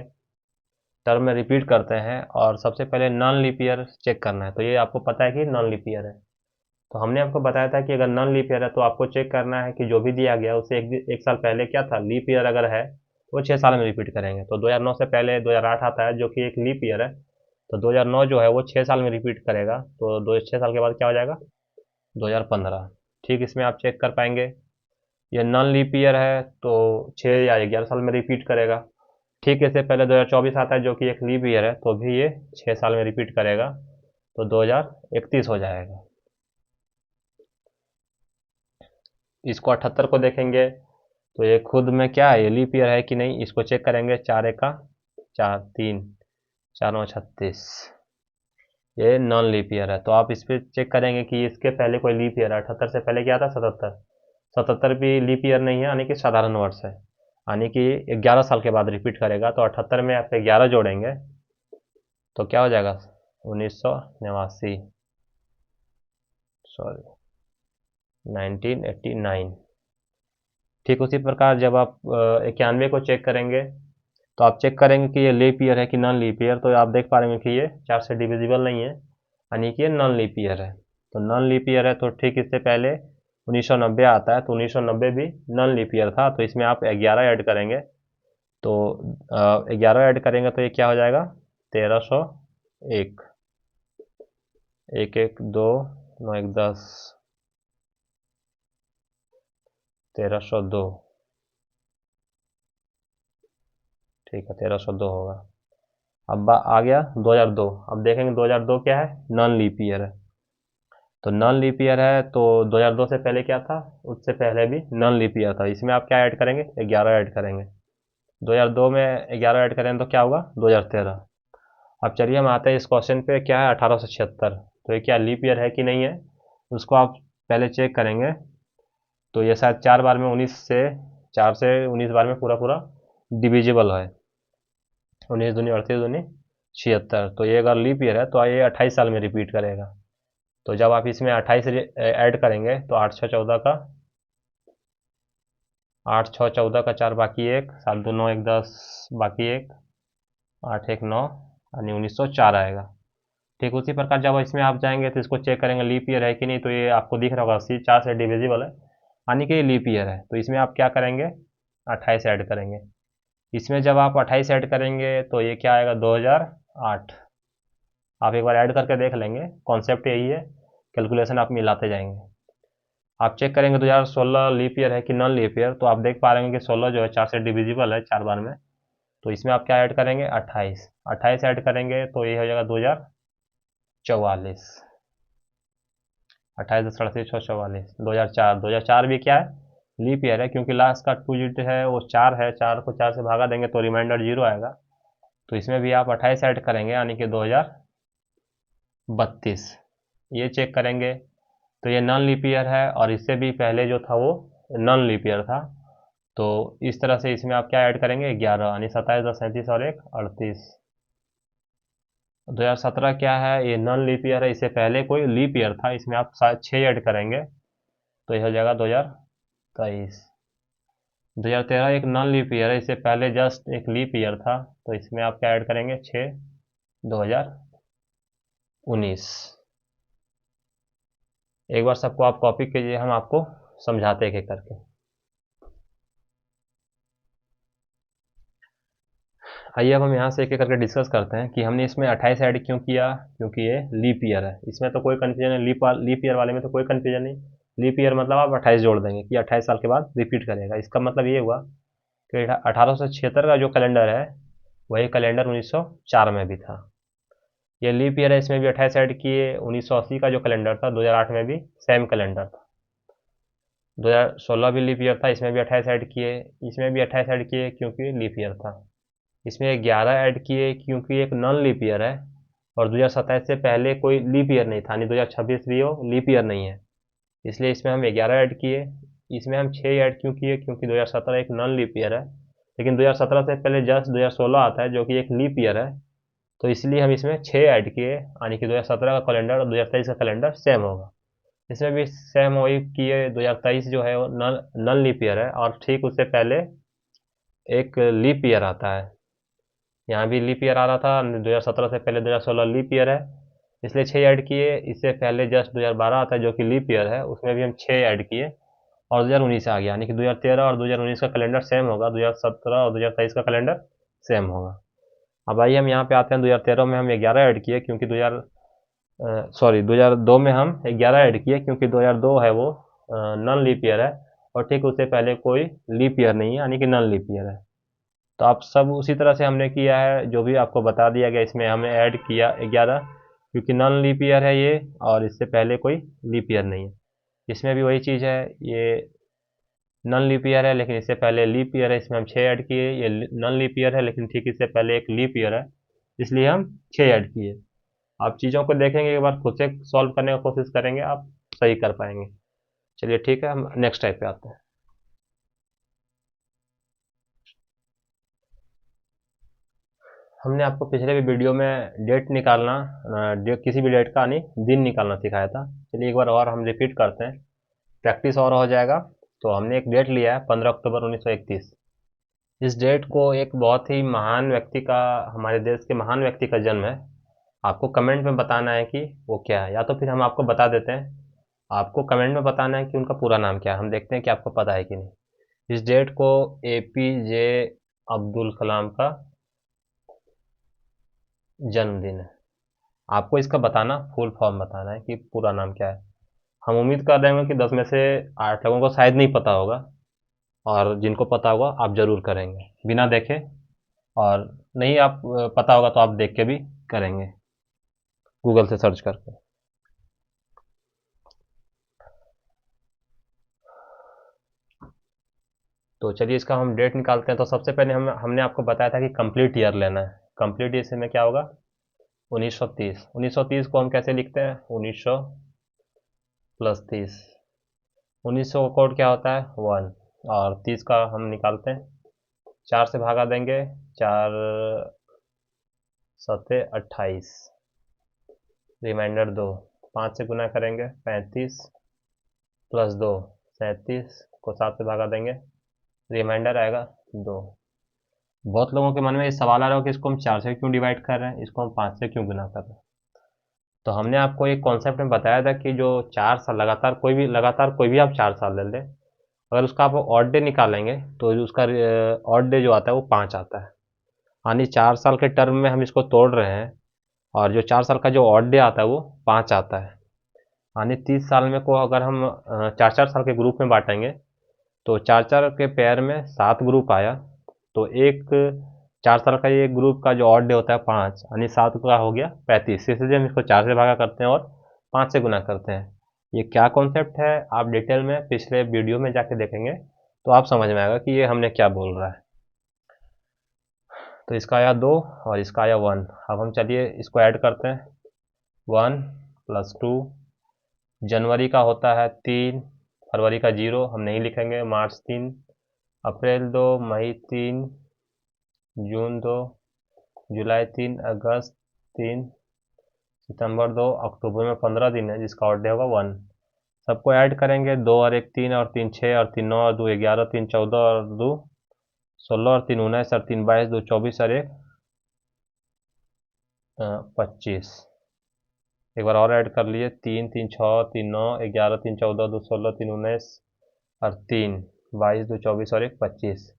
टर्म में रिपीट करते हैं। और सबसे पहले नॉन लीप ईयर चेक करना है, तो ये आपको पता है कि नॉन लीप ईयर है। तो हमने आपको बताया था कि अगर नॉन लीप ईयर है तो आपको चेक करना है कि जो भी दिया गया उससे एक साल पहले क्या था। लीप ईयर अगर है तो वो 6 साल में रिपीट करेंगे। तो 2009 से पहले 2008 आता है जो कि एक लीप ईयर है, तो 2009 जो है वो 6 साल में रिपीट करेगा, तो 6 साल के बाद क्या हो जाएगा, 2015। ठीक, इसमें आप चेक कर पाएंगे। ये नॉन लीप ईयर है तो 6 या 11 साल में रिपीट करेगा। ठीक, इससे पहले 2024 आता है जो कि एक लीप ईयर है, तो भी ये 6 साल में रिपीट करेगा, तो 2031 हो जाएगा। इसको 78 को देखेंगे तो ये खुद में क्या है, ये लीप ईयर है कि नहीं, इसको चेक करेंगे। 4 3, 4 9 36, ये नॉन लीप ईयर है। तो आप इस पर चेक करेंगे कि इसके पहले कोई लीप ईयर है। 78 से पहले क्या था, 77। 77 भी लीप ईयर नहीं है, यानी कि साधारण वर्ष है, यानी कि 11 साल के बाद रिपीट करेगा। तो 78 में आप 11 जोड़ेंगे तो क्या हो जाएगा, 1989, सॉरी 1989। ठीक उसी प्रकार जब आप 91 को चेक करेंगे तो आप चेक करेंगे कि ये लीप ईयर है कि नॉन लीप ईयर, तो आप देख पा रहे हैं कि ये 4 से डिविजिबल नहीं है, यानी कि ये नॉन लीप ईयर है। तो नॉन लीप ईयर है तो ठीक इससे पहले 1990 आता है, तो 1990 भी नॉन लीप ईयर था, तो इसमें आप 11 ऐड करेंगे। तो 11 ऐड करेंगे तो ये क्या हो जाएगा, 1301, एक एक दो, 9 1 10, 1302। ठीक है, 1302 होगा। अब आ गया 2002। अब देखेंगे 2002 क्या है, नॉन लीप ईयर है। तो नॉन लीप ईयर है तो 2002 से पहले क्या था, उससे पहले भी नॉन लीप ईयर था। इसमें आप क्या ऐड करेंगे, 11 ऐड करेंगे। 2002 में 11 ऐड करेंगे तो क्या होगा, 2013। अब चलिए हम आते हैं इस क्वेश्चन पे, क्या है 1876, तो ये क्या लीप ईयर है कि नहीं है, उसको आप पहले चेक करेंगे। तो ये शायद 4 बार में 19 से, 4 से 19 बार में पूरा पूरा डिविजिबल है। 19 दूनी 38 दूनी 76, तो ये अगर लीप ईयर है तो ये 28 साल में रिपीट करेगा। तो जब आप इसमें 28 ऐड करेंगे तो 8 6 14 का, 8 6 14 का 4 बाकी 1, 7 2 9 1 10 बाकी 1, 8 1 9, यानी 1904 आएगा। ठीक उसी प्रकार जब इसमें आप जाएंगे तो इसको चेक करेंगे लीप ईयर है कि नहीं, तो ये आपको दिख रहा होगा 80 4 से डिविजिबल है, यानी कि ये लीप ईयर है। तो इसमें आप क्या करेंगे, 28 ऐड करेंगे। इसमें जब आप 28 ऐड करेंगे तो ये क्या आएगा, 2008। आप एक बार ऐड करके देख लेंगे, कॉन्सेप्ट यही है, कैलकुलेशन आप मिलाते जाएंगे। आप चेक करेंगे 2016 लीप ईयर है कि नॉन लीप ईयर, तो आप देख पा रहे हैं कि 16 जो है 4 से डिविजिबल है 4 बार में। तो इसमें आप क्या ऐड करेंगे, 28 28 ऐड करेंगे तो ये हो जाएगा 2044। 28 × 38 = 44। 2004 भी क्या है, लीप ईयर है, क्योंकि लास्ट का 2 डिजिट है वो 4 है, 4 को 4 से भागा देंगे तो रिमाइंडर 0 आएगा। तो इसमें भी आप 28 ऐड करेंगे यानी कि 2032। ये चेक करेंगे तो ये नॉन लीप ईयर है, और इससे भी पहले जो था वो नॉन लीप ईयर था। तो इस तरह से इसमें आप क्या ऐड करेंगे, 11 यानी 27 10 37 और 1 38। 2017 क्या है, ये नॉन लीप ईयर है, इससे पहले कोई लीप ईयर था, इसमें आप 6 ऐड करेंगे तो यह हो जाएगा 2023। 2013 एक नॉन लीप ईयर है, इससे पहले जस्ट एक लीप ईयर था, तो इसमें आप क्या ऐड करेंगे, 6 2019। एक बार सबको आप कॉपी कीजिए, हम आपको समझाते एक एक करके। आइए अब हम यहाँ से एक एक करके डिस्कस करते हैं कि हमने इसमें 28 ऐड क्यों किया, क्योंकि ये लीप ईयर है। इसमें तो कोई कन्फ्यूजन है, लीप ईयर वाले में तो कोई कन्फ्यूजन नहीं। लीप ईयर मतलब आप 28 जोड़ देंगे कि 28 साल के बाद रिपीट करेगा। इसका मतलब ये हुआ कि 1876 का जो कैलेंडर है वही कैलेंडर 1904 में भी था। ये लीप ईयर है, इसमें भी 28 ऐड किए। 1980 का जो कैलेंडर था 2008 में भी सेम कैलेंडर था। 2016 भी लीप ईयर था, इसमें भी 28 ऐड किए। इसमें भी 28 ऐड किए क्योंकि लीप ईयर था। इसमें 11 ऐड किए क्योंकि एक नॉन लीप ईयर है, और 2027 से पहले कोई लीप ईयर नहीं था, यानी 2026 भी हो लीप ईयर नहीं है, इसलिए इसमें हम 11 ऐड किए। इसमें हम 6 ऐड क्यों किए, क्योंकि 2017 एक नॉन लीप ईयर है, लेकिन 2017 से पहले जस्ट 2016 आता है जो कि एक लीप ईयर है, तो इसलिए हम इसमें 6 ऐड किए, यानी कि 2017 का कैलेंडर और 2023 का कैलेंडर सेम होगा। इसमें भी सेम वही किए। 2023 जो है वो नॉन लीप ईयर है, और ठीक उससे पहले एक लीप ईयर आता है। यहाँ भी लीप ईयर आ रहा था, 2017 से पहले 2016 लीप ईयर है, इसलिए 6 ऐड किए। इससे पहले जस्ट 2012 आता है जो कि लीप ईयर है, उसमें भी हम 6 ऐड किए, और 2019 आ गया, यानी कि 2013 और 2019 का कैलेंडर सेम होगा, 2017 और 2023 का कैलेंडर सेम होगा। अब आइए हम यहाँ पे आते हैं। 2013 में हम 11 ऐड किए क्योंकि 2002 में हम 11 ऐड किए क्योंकि 2002 है वो नॉन लीप ईयर है, और ठीक उससे पहले कोई लीप ईयर नहीं है, यानी कि नॉन लीप ईयर है। तो आप सब उसी तरह से हमने किया है, जो भी आपको बता दिया गया, इसमें हमने ऐड किया 11 क्योंकि नॉन लीप ईयर है ये, और इससे पहले कोई लीप ईयर नहीं है। इसमें भी वही चीज़ है, ये नॉन लीप ईयर है लेकिन इससे पहले लीप ईयर है, इसमें हम 6 ऐड किए। ये नॉन लीप ईयर है लेकिन ठीक इससे पहले एक लीप ईयर है, इसलिए हम 6 ऐड किए। आप चीज़ों को देखेंगे, एक बार खुद से सॉल्व करने की कोशिश करेंगे, आप सही कर पाएंगे। चलिए ठीक है, हम नेक्स्ट टाइप पे आते हैं। हमने आपको पिछले भी वीडियो में डेट निकालना, किसी भी डेट का नहीं दिन निकालना सिखाया था। चलिए एक बार और हम रिपीट करते हैं, प्रैक्टिस और हो जाएगा। तो हमने एक डेट लिया है 15 अक्टूबर 1931। इस डेट को एक बहुत ही महान व्यक्ति का, हमारे देश के महान व्यक्ति का जन्म है। आपको कमेंट में बताना है कि वो क्या है, या तो फिर हम आपको बता देते हैं, आपको कमेंट में बताना है कि उनका पूरा नाम क्या है। हम देखते हैं कि आपको पता है कि नहीं। इस डेट को APJ अब्दुल कलाम का जन्मदिन है। आपको इसका बताना, फुल फॉर्म बताना है कि पूरा नाम क्या है। हम उम्मीद कर रहे हैं कि 10 में से 8 लोगों को शायद नहीं पता होगा, और जिनको पता होगा आप ज़रूर करेंगे बिना देखे, और नहीं आप पता होगा तो आप देख के भी करेंगे गूगल से सर्च करके। तो चलिए इसका हम डेट निकालते हैं। तो सबसे पहले हमने आपको बताया था कि कंप्लीट ईयर लेना है। कंप्लीट ईयर में क्या होगा, 1930। 1930 को हम कैसे लिखते हैं, 1900 + 30। 1900 का कोड क्या होता है, 1, और 30 का हम निकालते हैं, 4 से भागा देंगे, 4 सत्ते 28, रिमाइंडर 2, 5 से गुना करेंगे 35, + 2 37, को 7 से भागा देंगे, रिमाइंडर आएगा 2। बहुत लोगों के मन में ये सवाल आ रहा हो कि इसको हम 4 से क्यों डिवाइड कर रहे हैं, इसको हम 5 से क्यों गुना कर रहे हैं। तो हमने आपको एक कॉन्सेप्ट में बताया था कि जो 4 साल लगातार कोई भी आप 4 साल ले लें, अगर उसका आप ऑड डे निकालेंगे तो उसका ऑड डे जो आता है वो 5 आता है, यानी 4 साल के टर्म में हम इसको तोड़ रहे हैं, और जो 4 साल का जो ऑड डे आता है वो 5 आता है। यानी 30 साल में को अगर हम 4-4 साल के ग्रुप में बांटेंगे तो 4-4 के पेयर में 7 ग्रुप आया। तो एक 4 साल का ये ग्रुप का जो ऑड डे होता है 5, यानी 7 का हो गया 35। इसलिए हम इसको 4 से भागा करते हैं और 5 से गुना करते हैं। ये क्या कॉन्सेप्ट है आप डिटेल में पिछले वीडियो में जाके देखेंगे तो आप समझ में आएगा कि ये हमने क्या बोल रहा है। तो इसका आया 2 और इसका आया 1। अब हम चलिए इसको ऐड करते हैं। 1 + 2, जनवरी का होता है 3, फरवरी का 0 हम नहीं लिखेंगे, मार्च 3, अप्रैल 2, मई 3, जून 2, जुलाई 3, अगस्त 3, सितंबर 2, अक्टूबर में 15 दिन है जिसका ऑड डे होगा 1। सबको ऐड करेंगे, 2 और 1 3 और 3 6 और 3 9 और 2 11, 3 14 और 2 16 और 3 19 और 3 22, 2 24 और 1 25। एक बार और ऐड कर लिए, 3 3 6 3 9 11, 3 14, 2 16, 3 19 और 3 22, 2 24 और 1 25।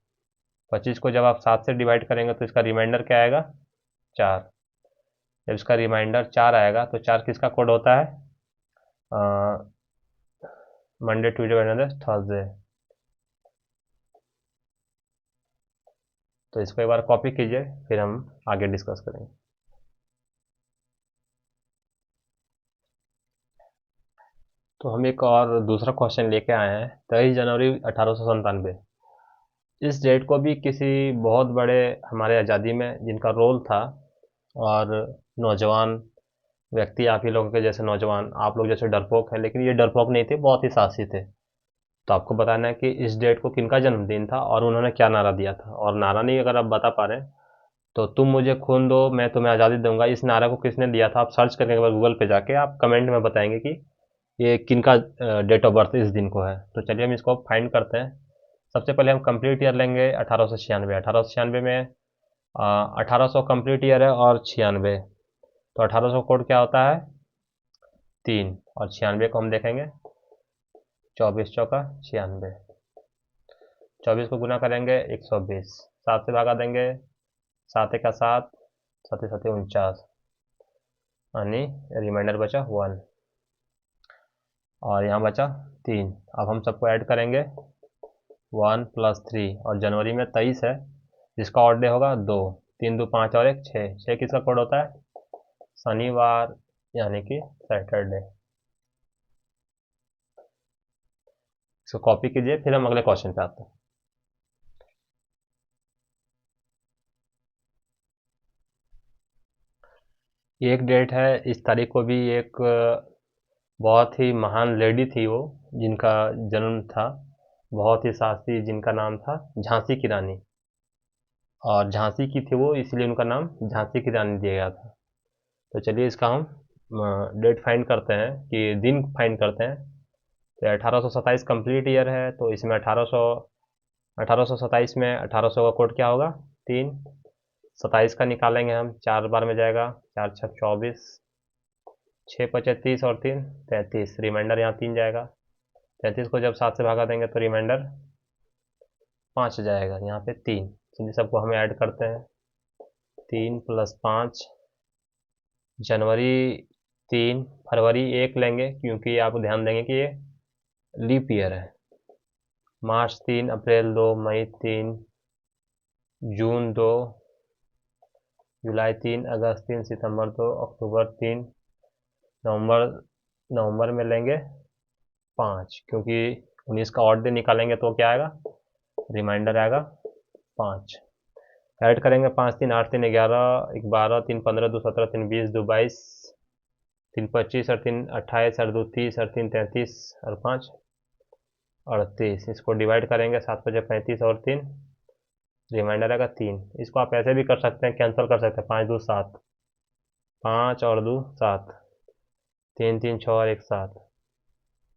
25 को जब आप 7 से डिवाइड करेंगे तो इसका रिमाइंडर क्या आएगा? 4। जब इसका रिमाइंडर 4 आएगा तो 4 किसका कोड होता है? Monday, Tuesday, Wednesday, Thursday. तो इसको एक बार कॉपी कीजिए, फिर हम आगे डिस्कस करेंगे। तो हम एक और दूसरा क्वेश्चन लेके आए हैं, 23 जनवरी 1897। इस डेट को भी किसी बहुत बड़े हमारे आज़ादी में जिनका रोल था, और नौजवान व्यक्ति, आप ही लोगों के जैसे नौजवान, आप लोग जैसे डरपोक हैं, लेकिन ये डरपोक नहीं थे, बहुत ही साहसी थे। तो आपको बताना है कि इस डेट को किनका जन्मदिन था और उन्होंने क्या नारा दिया था। और नारा नहीं अगर आप बता पा रहे हैं तो तुम मुझे खून दो मैं तुम्हें आज़ादी दूंगा, इस नारा को किसने दिया था? आप सर्च करने के बाद गूगल पे जाके आप कमेंट में बताएंगे कि ये किनका डेट ऑफ बर्थ इस दिन को है। तो चलिए हम इसको फाइंड करते हैं। सबसे पहले हम कंप्लीट ईयर लेंगे 1896। 1896 में 1800 कंप्लीट ईयर है और 96, तो 1800 कोड क्या होता है? 3। और 96 को हम देखेंगे, 24 चौका 96, 24 को गुना करेंगे 120, 7 से भागा देंगे, 7 का 7, 7 7 49, यानी रिमाइंडर बचा 1 और यहाँ बचा 3। अब हम सबको ऐड करेंगे, 1 + 3, और जनवरी में 23 है जिसका ऑड डे होगा 2, 3 2 5 और 1 6। 6 किसका कोड होता है? शनिवार, यानी कि सैटरडे। इसको कॉपी कीजिए, फिर हम अगले क्वेश्चन पे आते हैं। एक डेट है, इस तारीख को भी एक बहुत ही महान लेडी थी वो, जिनका जन्म था, बहुत ही साहसी, जिनका नाम था झांसी की रानी। और झांसी की थी वो, इसलिए उनका नाम झांसी की रानी दिया गया था। तो चलिए इसका हम डेट फाइंड करते हैं, कि दिन फाइंड करते हैं। तो 1827 कंप्लीट ईयर है, तो इसमें 1827 में 1800 का कोड क्या होगा? 3। 27 का निकालेंगे हम, 4 बार में जाएगा, 4 6 24, 6 25 30 और 3 33, रिमाइंडर यहाँ 3 जाएगा। 33 को जब 7 से भागा देंगे तो रिमाइंडर 5 जाएगा, यहाँ पे 3। चलिए सबको हम ऐड करते हैं, 3 + 5, जनवरी 3, फरवरी 1 लेंगे क्योंकि आप ध्यान देंगे कि ये लीप ईयर है, मार्च 3, अप्रैल 2, मई 3, जून 2, जुलाई 3, अगस्त 3, सितंबर 2, अक्टूबर 3, नवंबर, नवंबर में लेंगे 5 क्योंकि 19 का ऑड डे निकालेंगे तो क्या आएगा? रिमाइंडर आएगा 5। ऐड करेंगे, 5 3 8 3 11, 1 12, 3 15, 2 17, 3 20, 2 22, 3 25 और 3 28 और 2 30 और 3 33 और 5 38। इसको डिवाइड करेंगे, 7 5 35 और 3, रिमाइंडर आएगा 3। इसको आप ऐसे भी कर सकते हैं, कैंसिल कर सकते हैं, 5 2 7, 5 और 2 7, 3 3 6 और 1 7,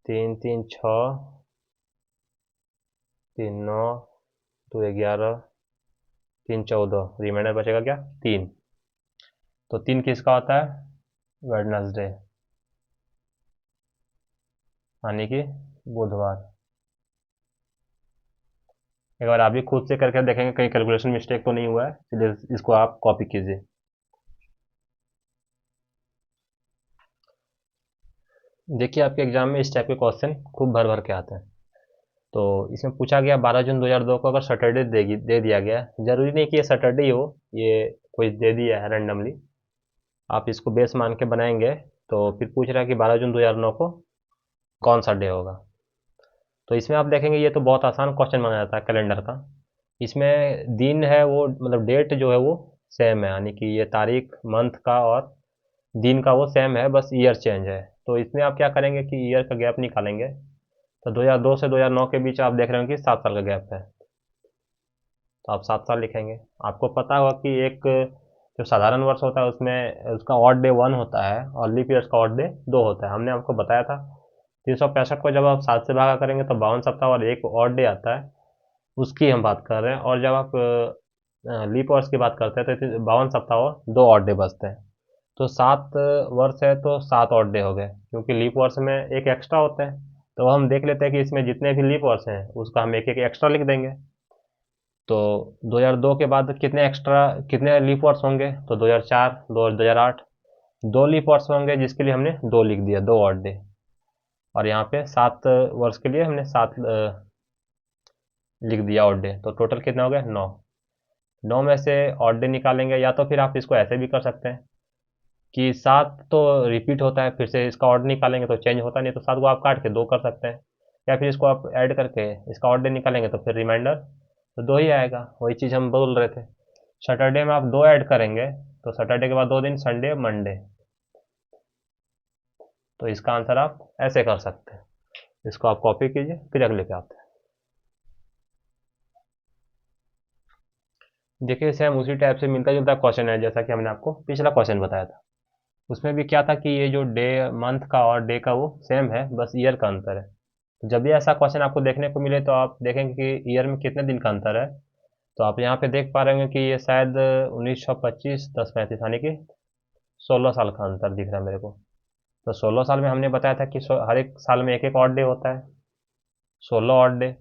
3 3 6, 3 9, 2 11, 3 14, रिमाइंडर बचेगा क्या? 3। तो 3 किसका होता है? वेडनेसडे, यानी कि बुधवार। एक बार आप भी खुद से करके देखेंगे कहीं कैलकुलेशन मिस्टेक तो नहीं हुआ है, इसलिए इसको आप कॉपी कीजिए। देखिए आपके एग्जाम में इस टाइप के क्वेश्चन खूब भर भर के आते हैं। तो इसमें पूछा गया 12 जून 2002 को अगर सैटरडे दे दिया गया है, जरूरी नहीं कि ये सैटरडे ही हो, ये कोई दे दिया है रैंडमली, आप इसको बेस मान के बनाएंगे। तो फिर पूछ रहा है कि 12 जून 2009 को कौन सा डे होगा। तो इसमें आप देखेंगे ये तो बहुत आसान क्वेश्चन माना जाता है कैलेंडर का। इसमें दिन है वो मतलब डेट जो है वो सेम है, यानी कि ये तारीख मंथ का और दिन का वो सेम है, बस ईयर चेंज है। तो इसमें आप क्या करेंगे कि ईयर का गैप निकालेंगे। तो 2002 से 2009 के बीच आप देख रहे हो कि 7 साल का गैप है, तो आप 7 साल लिखेंगे। आपको पता होगा कि एक जो साधारण वर्ष होता है उसमें उसका ऑड डे 1 होता है और लीप ईयर्स का ऑड डे 2 होता है, हमने आपको बताया था। 365 को जब आप 7 से भागा करेंगे तो 52 सप्ताह और एक ऑड डे आता है, उसकी हम बात कर रहे हैं। और जब आप लीप वर्ष की बात करते हैं तो 52 सप्ताह और 2 ऑड डे बचते हैं। तो 7 वर्ष है तो 7 ऑड डे हो गए, क्योंकि लीप वर्ष में एक एक्स्ट्रा होते हैं। तो हम देख लेते हैं कि इसमें जितने भी लीप वर्ष हैं उसका हम एक एक एक्स्ट्रा लिख देंगे। तो 2002 के बाद कितने लीप वर्ष होंगे, तो 2004, 2008, 2 लीप वर्ष होंगे जिसके लिए हमने 2 लिख दिया, 2 ऑड डे। और यहाँ पे 7 वर्ष के लिए हमने 7 लिख दिया ऑड डे, तो टोटल कितना हो गया 9। 9 में से ऑड डे निकालेंगे, या तो फिर आप इसको ऐसे भी कर सकते हैं कि 7 तो रिपीट होता है, फिर से इसका ऑड निकालेंगे तो चेंज होता नहीं, तो 7 को आप काट के 2 कर सकते हैं। या फिर इसको आप ऐड करके इसका ऑड डे निकालेंगे तो फिर रिमाइंडर तो 2 ही आएगा। वही चीज़ हम बोल रहे थे, सैटरडे में आप 2 ऐड करेंगे तो सैटरडे के बाद 2 दिन संडे मंडे, तो इसका आंसर आप ऐसे कर सकते हैं। इसको आप कॉपी कीजिए, फिर अगले पे आते हैं। देखिए सेम उसी टाइप से मिलता जुलता क्वेश्चन है जैसा कि हमने आपको पिछला क्वेश्चन बताया था। उसमें भी क्या था कि ये जो डे मंथ का और डे का वो सेम है, बस ईयर का अंतर है। तो जब भी ऐसा क्वेश्चन आपको देखने को मिले तो आप देखेंगे कि ईयर में कितने दिन का अंतर है। तो आप यहाँ पे देख पा रहे होंगे कि ये शायद 1925 10 35, यानी कि 16 साल का अंतर दिख रहा है मेरे को। तो 16 साल में हमने बताया था कि हर एक साल में एक एक ऑड डे होता है, 16 odd day,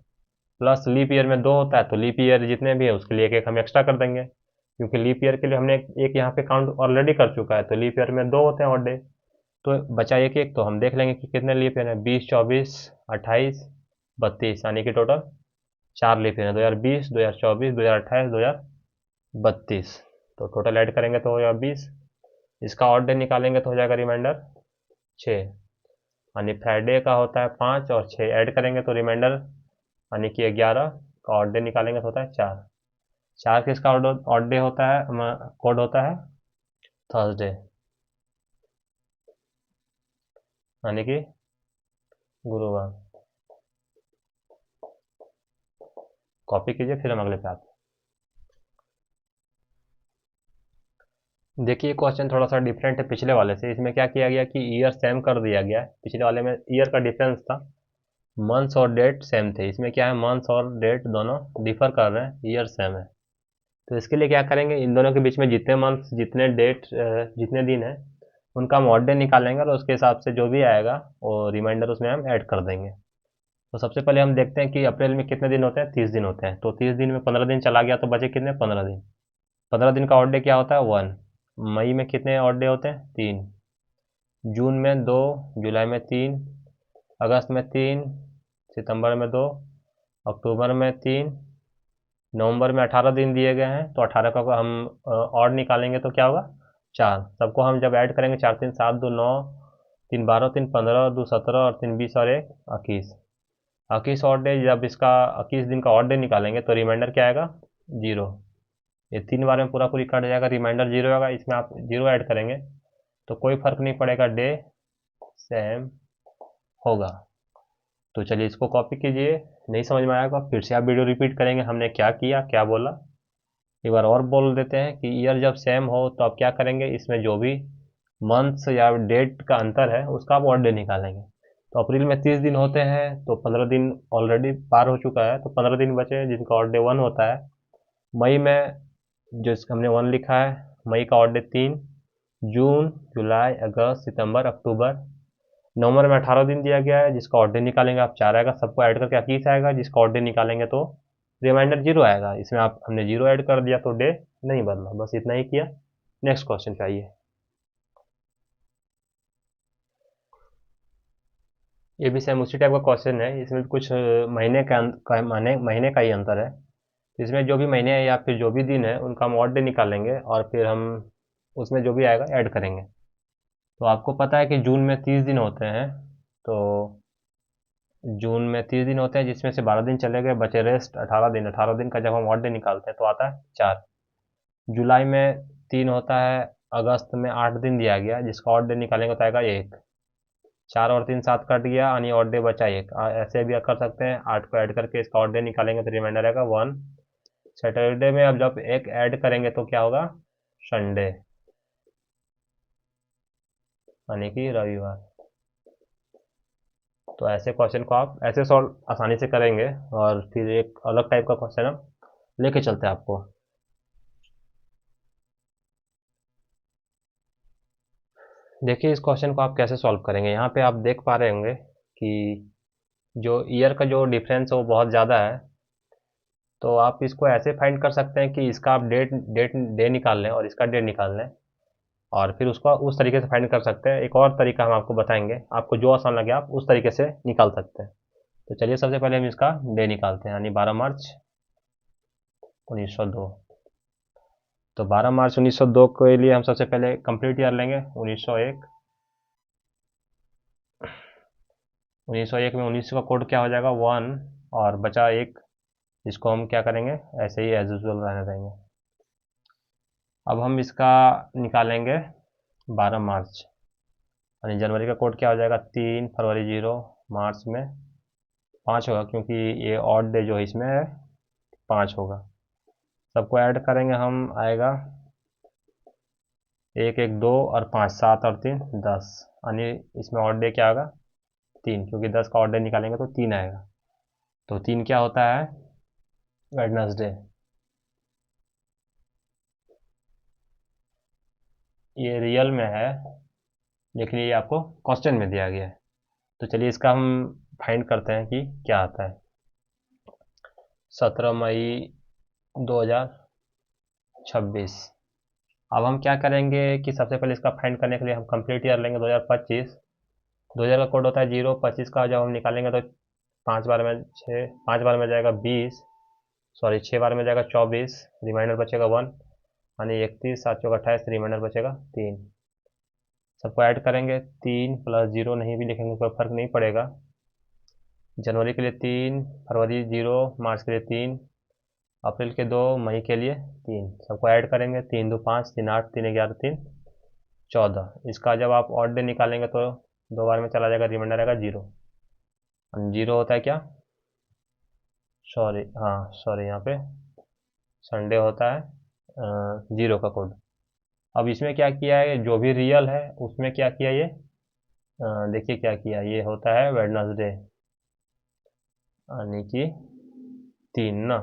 plus leap year में 2 होता है, तो लीप ईयर जितने भी है उसके लिए एक एक हम एक्स्ट्रा कर देंगे, क्योंकि लीप ईयर के लिए हमने एक यहाँ पे काउंट ऑलरेडी कर चुका है, तो लीप ईयर में 2 होते हैं ऑड डे। तो बचा एक एक, तो हम देख लेंगे कि कितने लीप ईयर है, 20 24 28 32, यानी कि टोटल 4 लीप ईयर है, 2020 2024 2028 2032। तो टोटल ऐड करेंगे तो हो जाएगा 20। इसका ऑड डे निकालेंगे तो हो जाएगा रिमाइंडर 6, यानी फ्राइडे का होता है 5 और 6 ऐड करेंगे तो रिमाइंडर यानी कि 11 का ऑड डे निकालेंगे तो होता है 4। 4 किसका ऑड डे होता है, कोड होता है थर्सडे, यानी कि गुरुवार। कॉपी कीजिए, फिर हम अगले पे आते हैं। देखिए क्वेश्चन थोड़ा सा डिफरेंट है पिछले वाले से। इसमें क्या किया गया कि ईयर सेम कर दिया गया है, पिछले वाले में ईयर का डिफरेंस था, मंथ्स और डेट सेम थे। इसमें क्या है, मंथ्स और डेट दोनों डिफर कर रहे हैं, ईयर सेम है। तो इसके लिए क्या करेंगे, इन दोनों के बीच में जितने मंथ्स जितने डेट जितने दिन है उनका हम ऑड डे निकालेंगे और उसके हिसाब से जो भी आएगा वो रिमाइंडर उसमें हम ऐड कर देंगे। तो सबसे पहले हम देखते हैं कि अप्रैल में कितने दिन होते हैं, 30 दिन होते हैं। तो 30 दिन में 15 दिन चला गया तो बचे कितने, 15 दिन। 15 दिन का ऑड डे क्या होता है, 1। मई में कितने ऑड डे होते हैं, 3। जून में 2, जुलाई में 3, अगस्त में 3, सितंबर में 2, अक्टूबर में 3, नवंबर में 18 दिन दिए गए हैं, तो 18 का हम ऑड निकालेंगे तो क्या होगा, 4। सबको हम जब ऐड करेंगे, 4 3 7 2 9, 3 12 3 15 2 17 और 3 20 और 1 21। 21 ऑड डे, जब इसका 21 दिन का ऑड डे निकालेंगे तो रिमाइंडर क्या आएगा, 0। ये 3 बार में पूरा पूरी कट जाएगा, रिमाइंडर 0 होगा। इसमें आप 0 ऐड करेंगे तो कोई फर्क नहीं पड़ेगा, डे सेम होगा। तो चलिए इसको कॉपी कीजिए। नहीं समझ में आएगा फिर से आप वीडियो रिपीट करेंगे, हमने क्या किया क्या बोला एक बार और बोल देते हैं कि ईयर जब सेम हो तो आप क्या करेंगे, इसमें जो भी मंथ्स या डेट का अंतर है उसका आप ऑड डे निकालेंगे। तो अप्रैल में 30 दिन होते हैं तो 15 दिन ऑलरेडी पार हो चुका है, तो 15 दिन बचे हैं जिनका ऑड डे 1 होता है। मई में जो हमने 1 लिखा है, मई का ऑड डे 3। जून जुलाई अगस्त सितंबर अक्टूबर, नवंबर में 18 दिन दिया गया है जिसका ऑड डे निकालेंगे आप 4 आएगा, सबको ऐड करके 21 आएगा जिसका ऑड डे निकालेंगे तो रिमाइंडर 0 आएगा। इसमें आप हमने 0 ऐड कर दिया तो डे नहीं बदला, बस इतना ही किया। नेक्स्ट क्वेश्चन पे आइए। ये भी सेम उसी टाइप का क्वेश्चन है। इसमें भी कुछ महीने का ही अंतर है। इसमें जो भी महीने हैं या फिर जो भी दिन है उनका हम ऑड डे निकालेंगे और फिर हम उसमें जो भी आएगा ऐड करेंगे। तो आपको पता है कि जून में 30 दिन होते हैं। तो जून में 30 दिन होते हैं जिसमें से 12 दिन चले गए, बचे रेस्ट 18 दिन। 18 दिन का जब हम ऑड डे निकालते हैं तो आता है 4। जुलाई में 3 होता है। अगस्त में 8 दिन दिया गया जिसका ऑड डे निकालेंगे तो आएगा 1। 4 और 3 7 कट गया यानी ऑड डे बचा 1। ऐसे भी कर सकते हैं, 8 को ऐड करके इसका ऑड डे निकालेंगे तो रिमाइंडर आएगा 1। सैटरडे में अब जब एक ऐड करेंगे तो क्या होगा, संडे, यानी कि रविवार। तो ऐसे क्वेश्चन को आप ऐसे सॉल्व आसानी से करेंगे। और फिर एक अलग टाइप का क्वेश्चन हम लेके चलते हैं आपको। देखिए इस क्वेश्चन को आप कैसे सॉल्व करेंगे। यहाँ पे आप देख पा रहे होंगे कि जो ईयर का जो डिफरेंस है वो बहुत ज़्यादा है। तो आप इसको ऐसे फाइंड कर सकते हैं कि इसका आप डेट डेट डे निकाल लें और इसका डेट निकाल लें, और फिर उसको उस तरीके से फाइंड कर सकते हैं। एक और तरीका हम आपको बताएंगे, आपको जो आसान लगे आप उस तरीके से निकाल सकते हैं। तो चलिए सबसे पहले हम इसका डे निकालते हैं, यानी 12 मार्च 1902। तो 12 मार्च 1902 के लिए हम सबसे पहले कंप्लीट ईयर लेंगे 1901। 1901 में 19 का कोड क्या हो जाएगा 1, और बचा 1 जिसको हम क्या करेंगे ऐसे ही एज यूजल रहने देंगे। अब हम इसका निकालेंगे 12 मार्च, यानी जनवरी का कोड क्या हो जाएगा 3, फरवरी 0, मार्च में 5 होगा क्योंकि ये ऑड डे जो है इसमें 5 होगा। सबको ऐड करेंगे हम, आएगा 1 1 2 और 5, 7 और 3 10, यानी इसमें ऑड डे क्या होगा 3, क्योंकि 10 का ऑड डे निकालेंगे तो 3 आएगा। तो 3 क्या होता है वेडनेसडे। ये रियल में है लेकिन ये आपको क्वेश्चन में दिया गया है। तो चलिए इसका हम फाइंड करते हैं कि क्या आता है। 17 मई 2026। अब हम क्या करेंगे कि सबसे पहले इसका फाइंड करने के लिए हम कंप्लीट ईयर लेंगे 2025। 2000 का कोड होता है 0, 25 का जब हम निकालेंगे तो 5 बार में जाएगा 20, सॉरी 6 बार में जाएगा 24, रिमाइंडर बचेगा 1, यानी 31, 7 चौक 28, रिमाइंडर बचेगा 3। सबको ऐड करेंगे, 3 प्लस 0 नहीं भी लिखेंगे कोई फर्क नहीं पड़ेगा। जनवरी के लिए 3, फरवरी 0, मार्च के लिए 3, अप्रैल के 2, मई के लिए 3। सबको ऐड करेंगे, 3 2 5, 3 8, 3 11, 3 14। इसका जब आप ऑड डे निकालेंगे तो 2 बार में चला जाएगा, रिमाइंडर आएगा 0। 0 होता है क्या, सॉरी हाँ सॉरी यहाँ पे संडे होता है 0 का कोड। अब इसमें क्या किया है, जो भी रियल है उसमें क्या किया ये, देखिए क्या किया, ये होता है वेडनेसडे, यानी कि 3 ना,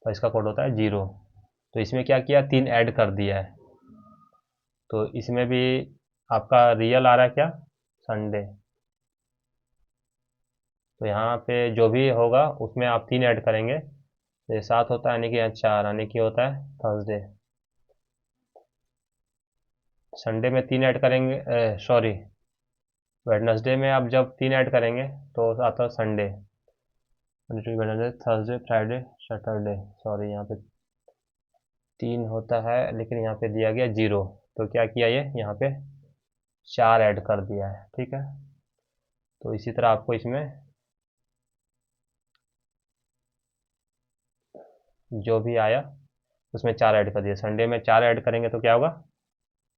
तो इसका कोड होता है 0। तो इसमें क्या किया, 3 ऐड कर दिया है। तो इसमें भी आपका रियल आ रहा है क्या, संडे। तो यहाँ पे जो भी होगा उसमें आप 3 ऐड करेंगे तो ये 7 होता है, यानी कि यहाँ 4, यानी कि होता है थर्सडे। संडे में 3 ऐड करेंगे, सॉरी वेडनेसडे में आप जब 3 ऐड करेंगे तो आता है Sunday, Wednesday, Thursday, Friday, Saturday. Sorry यहाँ पे 3 होता है लेकिन यहाँ पे दिया गया 0, तो क्या किया ये यहाँ पे 4 ऐड कर दिया है, ठीक है। तो इसी तरह आपको इसमें जो भी आया उसमें 4 ऐड कर दिया। संडे में 4 ऐड करेंगे तो क्या होगा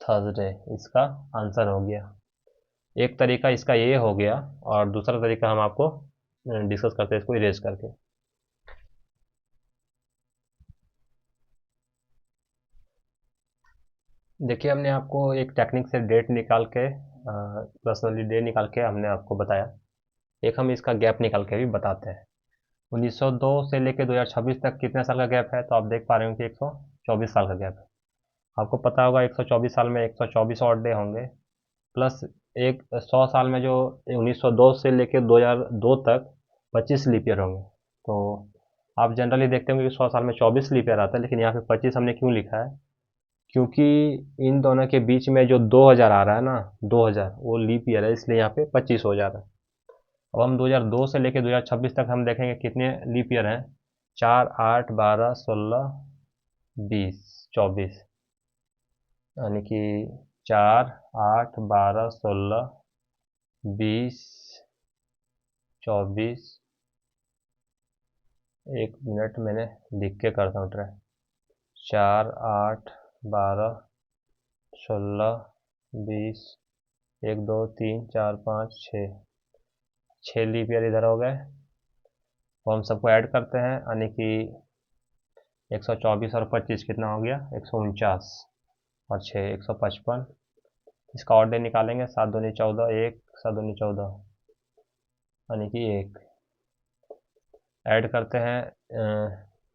थर्सडे, इसका आंसर हो गया। एक तरीका इसका ये हो गया, और दूसरा तरीका हम आपको डिस्कस करते हैं इसको इरेज करके। देखिए हमने आपको एक टेक्निक से डेट निकाल के, पर्सनली डे निकाल के हमने आपको बताया। एक हम इसका गैप निकाल के भी बताते हैं। 1902 से लेकर 2026 तक कितने साल का गैप है, तो आप देख पा रहे हो कि 124 साल का गैप है। आपको पता होगा 124 साल में 124 ऑड डे होंगे, प्लस एक 100 साल में जो 1902 से लेकर 2002 तक 25 लीप ईयर होंगे। तो आप जनरली देखते होंगे कि 100 साल में 24 लीप ईयर आता है, लेकिन यहाँ पे 25 हमने क्यों लिखा है, क्योंकि इन दोनों के बीच में जो 2000 आ रहा है ना, 2000 वो लीप ईयर है, इसलिए यहाँ पे 25 हो जा रहा है। अब हम 2002 से लेकर 2026 तक हम देखेंगे कितने लीप ईयर हैं। 4, 8, 12, 16, 20, 24, यानी कि 4, 8, 12, 16, 20, 24। एक मिनट, मैंने लिख के करता हूँ ट्राई। 4, 8, 12, 16, 20, 1, 2, 3, 4, 5, 6, 6 लीप ईयर इधर हो गए। तो हम सबको ऐड करते हैं, यानी कि 124 और 25 कितना हो गया, 149, और 6, 155। इसका ऑड डे निकालेंगे, 7 दूनी 14, 1, 7 दूनी 14, यानी कि 1। ऐड करते हैं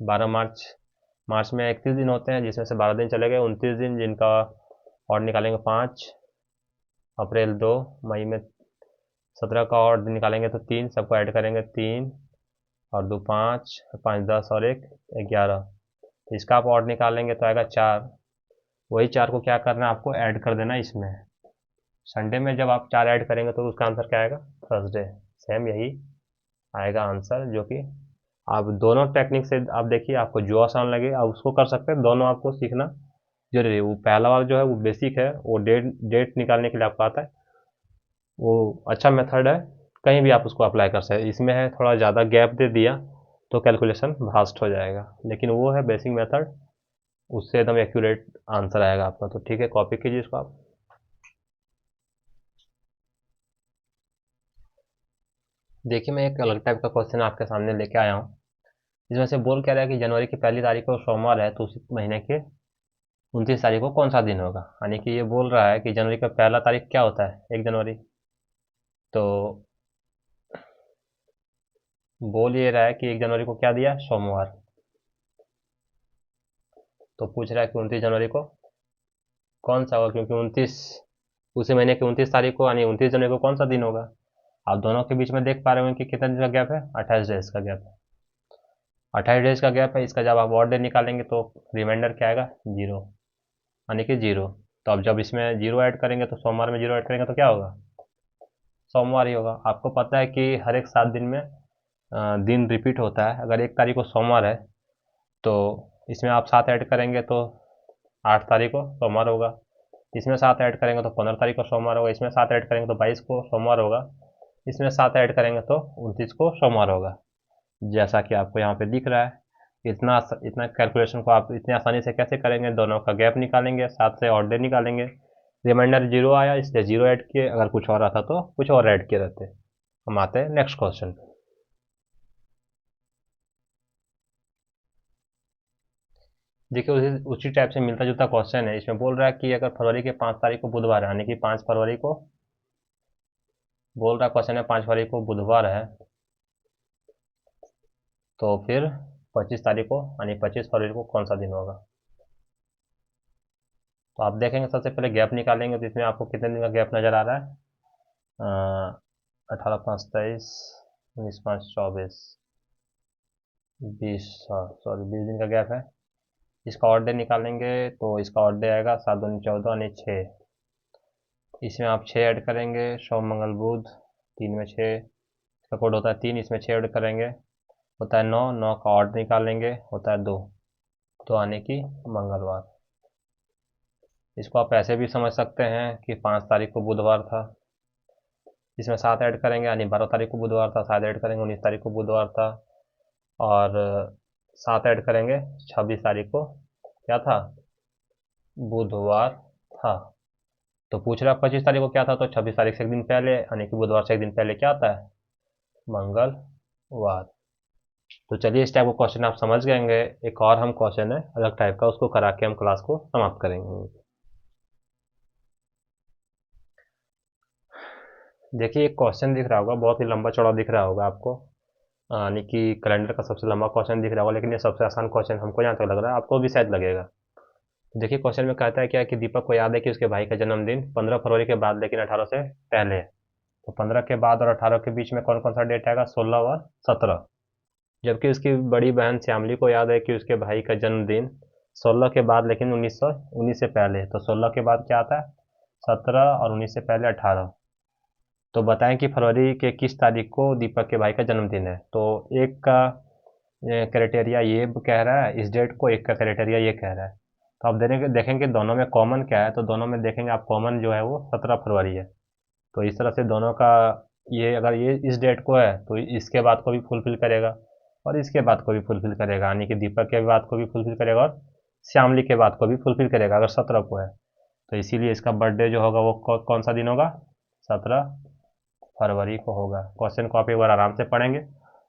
12 मार्च। मार्च में 31 दिन होते हैं, जिसमें से 12 दिन चले गए, 29 दिन, जिनका ऑड निकालेंगे 5। अप्रैल 2, मई में 17 का ऑड निकालेंगे तो 3, सबको ऐड करेंगे 3 और 2 5, 5 10 और 1 11। इसका आप ऑड निकालेंगे तो आएगा 4। वही 4 को क्या करना है, आपको ऐड कर देना इसमें। संडे में जब आप 4 ऐड करेंगे तो उसका आंसर क्या आएगा, थर्सडे। सेम यही आएगा आंसर, जो कि आप दोनों टेक्निक से आप देखिए, आपको जो आसान लगे आप उसको कर सकते हैं। दोनों आपको सीखना जरूरी है। वो पहला वाला जो है वो बेसिक है, वो डेट डेट निकालने के लिए आपको आता है, वो अच्छा मेथड है, कहीं भी आप उसको अप्लाई कर सकते हैं। इसमें है थोड़ा ज़्यादा गैप दे दिया तो कैलकुलेशन फास्ट हो जाएगा, लेकिन वो है बेसिक मेथड, उससे एकदम एक्यूरेट आंसर आएगा आपका। तो ठीक है, कॉपी कीजिए इसको आप। देखिए, मैं एक अलग टाइप का क्वेश्चन आपके सामने लेके आया हूँ। इसमें से बोल क्या रहा है कि जनवरी की पहली तारीख को सोमवार है, तो उसी महीने के 29 तारीख को कौन सा दिन होगा। यानी कि ये बोल रहा है कि जनवरी का पहला तारीख क्या होता है, 1 जनवरी। तो बोल ये रहा है कि 1 जनवरी को क्या दिया, सोमवार। तो पूछ रहा है कि 29 जनवरी को कौन सा होगा, क्योंकि 29 उसी महीने की 29 तारीख को, यानी 29 जनवरी को कौन सा दिन होगा। आप दोनों के बीच में देख पा रहे हो कि कितने दिन का गैप है, 28 डेज का गैप है। 28 डेज का गैप है, इसका जब आप ऑड डे निकालेंगे तो रिमाइंडर क्या आएगा, 0, यानी कि 0। तो अब जब इसमें 0 ऐड करेंगे तो सोमवार में 0 ऐड करेंगे तो क्या होगा, सोमवार ही होगा। आपको पता है कि हर एक 7 दिन में दिन रिपीट होता है। अगर 1 तारीख को सोमवार है तो इसमें आप 7 ऐड करेंगे तो 8 तारीख को सोमवार होगा। इसमें 7 ऐड करेंगे तो 15 तारीख को सोमवार होगा। इसमें 7 ऐड करेंगे तो 22 को सोमवार होगा। इसमें 7 ऐड करेंगे तो 29 को सोमवार होगा, जैसा कि आपको यहाँ पे दिख रहा है। इतना कैलकुलेशन को आप इतनी आसानी से कैसे करेंगे, दोनों का गैप निकालेंगे, 7 से ऑड डे निकालेंगे। रिमाइंडर 0 आया, इसलिए 0 ऐड किए, अगर कुछ और आता तो कुछ और ऐड किए रहते। हम आते हैं नेक्स्ट क्वेश्चन पे। देखिए, उसी टाइप से मिलता जुलता क्वेश्चन है। इसमें बोल रहा है कि अगर फरवरी के 5 तारीख को बुधवार है, यानी कि 5 फरवरी को, बोल रहा क्वेश्चन है 5 फरवरी को बुधवार है, तो फिर 25 तारीख को, यानी 25 फरवरी को कौन सा दिन होगा। तो आप देखेंगे, सबसे पहले गैप निकालेंगे तो इसमें आपको कितने दिन का गैप नज़र आ रहा है, 18, 5, 23, 19, 5, 24, 20, हाँ सॉरी, 20 दिन का गैप है। इसका ऑड डे निकालेंगे तो इसका ऑड डे आएगा 7 दूनी 14, यानी 6। इसमें आप 6 ऐड करेंगे, सोम मंगल बुध, 3 में 6, इसका कोड होता है 3, इसमें 6 ऐड करेंगे होता है 9, 9 का ऑड निकालेंगे होता है 2, तो आने की मंगलवार। इसको आप ऐसे भी समझ सकते हैं कि 5 तारीख को बुधवार था, इसमें 7 ऐड करेंगे, यानी 12 तारीख को बुधवार था, 7 ऐड करेंगे 19 तारीख को बुधवार था, और 7 ऐड करेंगे 26 तारीख को क्या था, बुधवार था। तो पूछ रहा 25 तारीख को क्या था, तो 26 तारीख से एक दिन पहले, यानी कि बुधवार से एक दिन पहले क्या आता है, मंगलवार। तो चलिए, इस टाइप का क्वेश्चन आप समझ गएंगे। एक और हम क्वेश्चन है अलग टाइप का, उसको करा के हम क्लास को समाप्त करेंगे। देखिए, एक क्वेश्चन दिख रहा होगा, बहुत ही लंबा चौड़ा दिख रहा होगा आपको, यानी कि कैलेंडर का सबसे लंबा क्वेश्चन दिख रहा होगा, लेकिन ये सबसे आसान क्वेश्चन हमको जहाँ तक लग रहा है, आपको भी शायद लगेगा। तो देखिए, क्वेश्चन में कहता है क्या कि दीपक को याद है कि उसके भाई का जन्मदिन 15 फरवरी के बाद, लेकिन 18 से पहले है। तो 15 के बाद और 18 के बीच में कौन कौन सा डेट आएगा, 16 और 17। जबकि उसकी बड़ी बहन श्यामली को याद है कि उसके भाई का जन्मदिन 16 के बाद, लेकिन 1919 से पहले है। तो 16 के बाद क्या आता है, 17, और 19 से पहले 18। तो बताएं कि फरवरी के किस तारीख को दीपक के भाई का जन्मदिन है। तो एक का क्राइटेरिया ये कह रहा है इस डेट को, एक का क्राइटेरिया ये कह रहा है। तो आप देखेंगे दोनों में कॉमन क्या है, तो दोनों में देखेंगे आप कॉमन जो है वो 17 फरवरी है। तो इस तरह से दोनों का, ये अगर ये इस डेट को है तो इसके बाद को भी फुलफिल करेगा और इसके बाद को भी फुलफिल करेगा, यानी कि दीपक के बाद को भी फुलफिल करेगा और श्यामली के बाद को भी फुलफिल करेगा अगर 17 को है। तो इसीलिए इसका बर्थडे जो होगा वो कौन सा दिन होगा, 17 फरवरी को होगा। क्वेश्चन को आप एक बार आराम से पढ़ेंगे,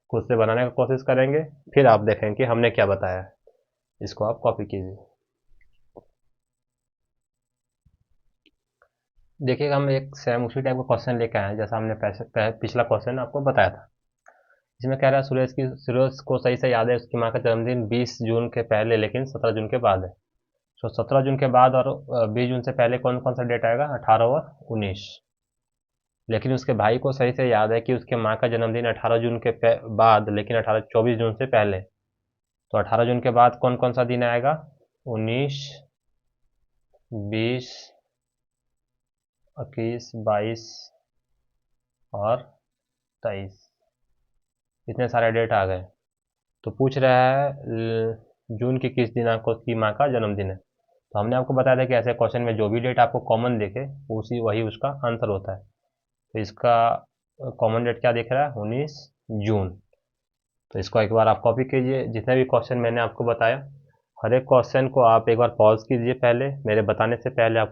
खुद से बनाने का कोशिश करेंगे, फिर आप देखेंगे कि हमने क्या बताया है। इसको आप कॉपी कीजिए। देखिएगा हम एक सेम उसी टाइप का क्वेश्चन लेके आए हैं जैसा हमने पिछला क्वेश्चन आपको बताया था। इसमें कह रहा है सुरेश को सही से याद है उसकी माँ का जन्मदिन 20 जून के पहले लेकिन 17 जून के बाद है। तो 17 जून के बाद और 20 जून से पहले कौन कौन सा डेट आएगा, 18 और 19। लेकिन उसके भाई को सही से याद है कि उसके माँ का जन्मदिन 18 जून के बाद लेकिन 24 जून से पहले। तो 18 जून के बाद कौन कौन सा दिन आएगा, 19, 20, 21, 22 और 23। इतने सारे डेट आ गए। तो पूछ रहा है जून के किस दिनांक को उसकी माँ का जन्मदिन है। तो हमने आपको बताया था कि ऐसे क्वेश्चन में जो भी डेट आपको कॉमन दिखे उसी वही उसका आंसर होता है। तो इसका कॉमन डेट क्या दिख रहा है, 19 जून। तो इसको एक बार आप कॉपी कीजिए। जितने भी क्वेश्चन मैंने आपको बताया हर एक क्वेश्चन को आप एक बार पॉज कीजिए, पहले मेरे बताने से पहले आप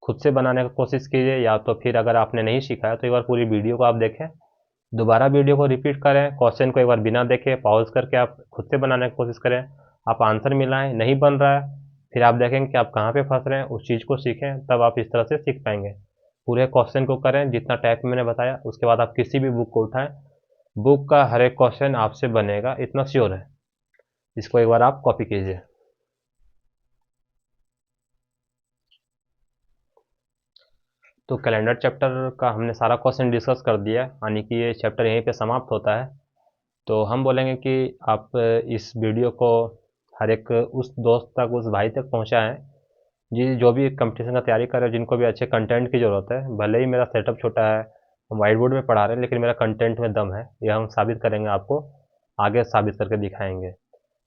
खुद से बनाने की कोशिश कीजिए, या तो फिर अगर आपने नहीं सीखा है तो एक बार पूरी वीडियो को आप देखें, दोबारा वीडियो को रिपीट करें, क्वेश्चन को एक बार बिना देखे पॉज करके आप खुद से बनाने की कोशिश करें। आप आंसर मिलाएं, नहीं बन रहा है फिर आप देखेंगे कि आप कहाँ पे फंस रहे हैं, उस चीज़ को सीखें, तब आप इस तरह से सीख पाएंगे। पूरे क्वेश्चन को करें जितना टाइप मैंने बताया, उसके बाद आप किसी भी बुक को उठाएं, बुक का हर एक क्वेश्चन आपसे बनेगा, इतना श्योर है। इसको एक बार आप कॉपी कीजिए। तो कैलेंडर चैप्टर का हमने सारा क्वेश्चन डिस्कस कर दिया, यानी कि ये चैप्टर यहीं पे समाप्त होता है। तो हम बोलेंगे कि आप इस वीडियो को हर एक उस दोस्त तक, उस भाई तक पहुंचाएं जी जो भी कंपटीशन का तैयारी कर रहे हैं, जिनको भी अच्छे कंटेंट की ज़रूरत है। भले ही मेरा सेटअप छोटा है, हम वाइट बोर्ड में पढ़ा रहे हैं, लेकिन मेरा कंटेंट में दम है, ये हम साबित करेंगे, आपको आगे साबित करके दिखाएंगे।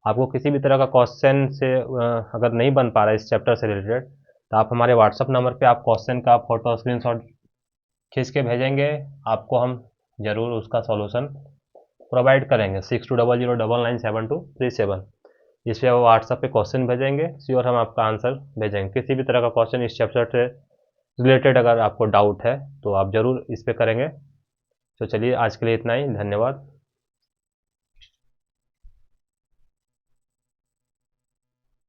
आपको किसी भी तरह का क्वेश्चन से अगर नहीं बन पा रहा है इस चैप्टर से रिलेटेड, तो आप हमारे व्हाट्सअप नंबर पे आप क्वेश्चन का फोटो स्क्रीनशॉट खींच के भेजेंगे, आपको हम ज़रूर उसका सॉल्यूशन प्रोवाइड करेंगे। 6200997237 इस पे वो व्हाट्सएप पे क्वेश्चन भेजेंगे, श्योर हम आपका आंसर भेजेंगे। किसी भी तरह का क्वेश्चन इस चैप्टर से रिलेटेड अगर आपको डाउट है तो आप ज़रूर इस पे करेंगे। तो चलिए आज के लिए इतना ही, धन्यवाद।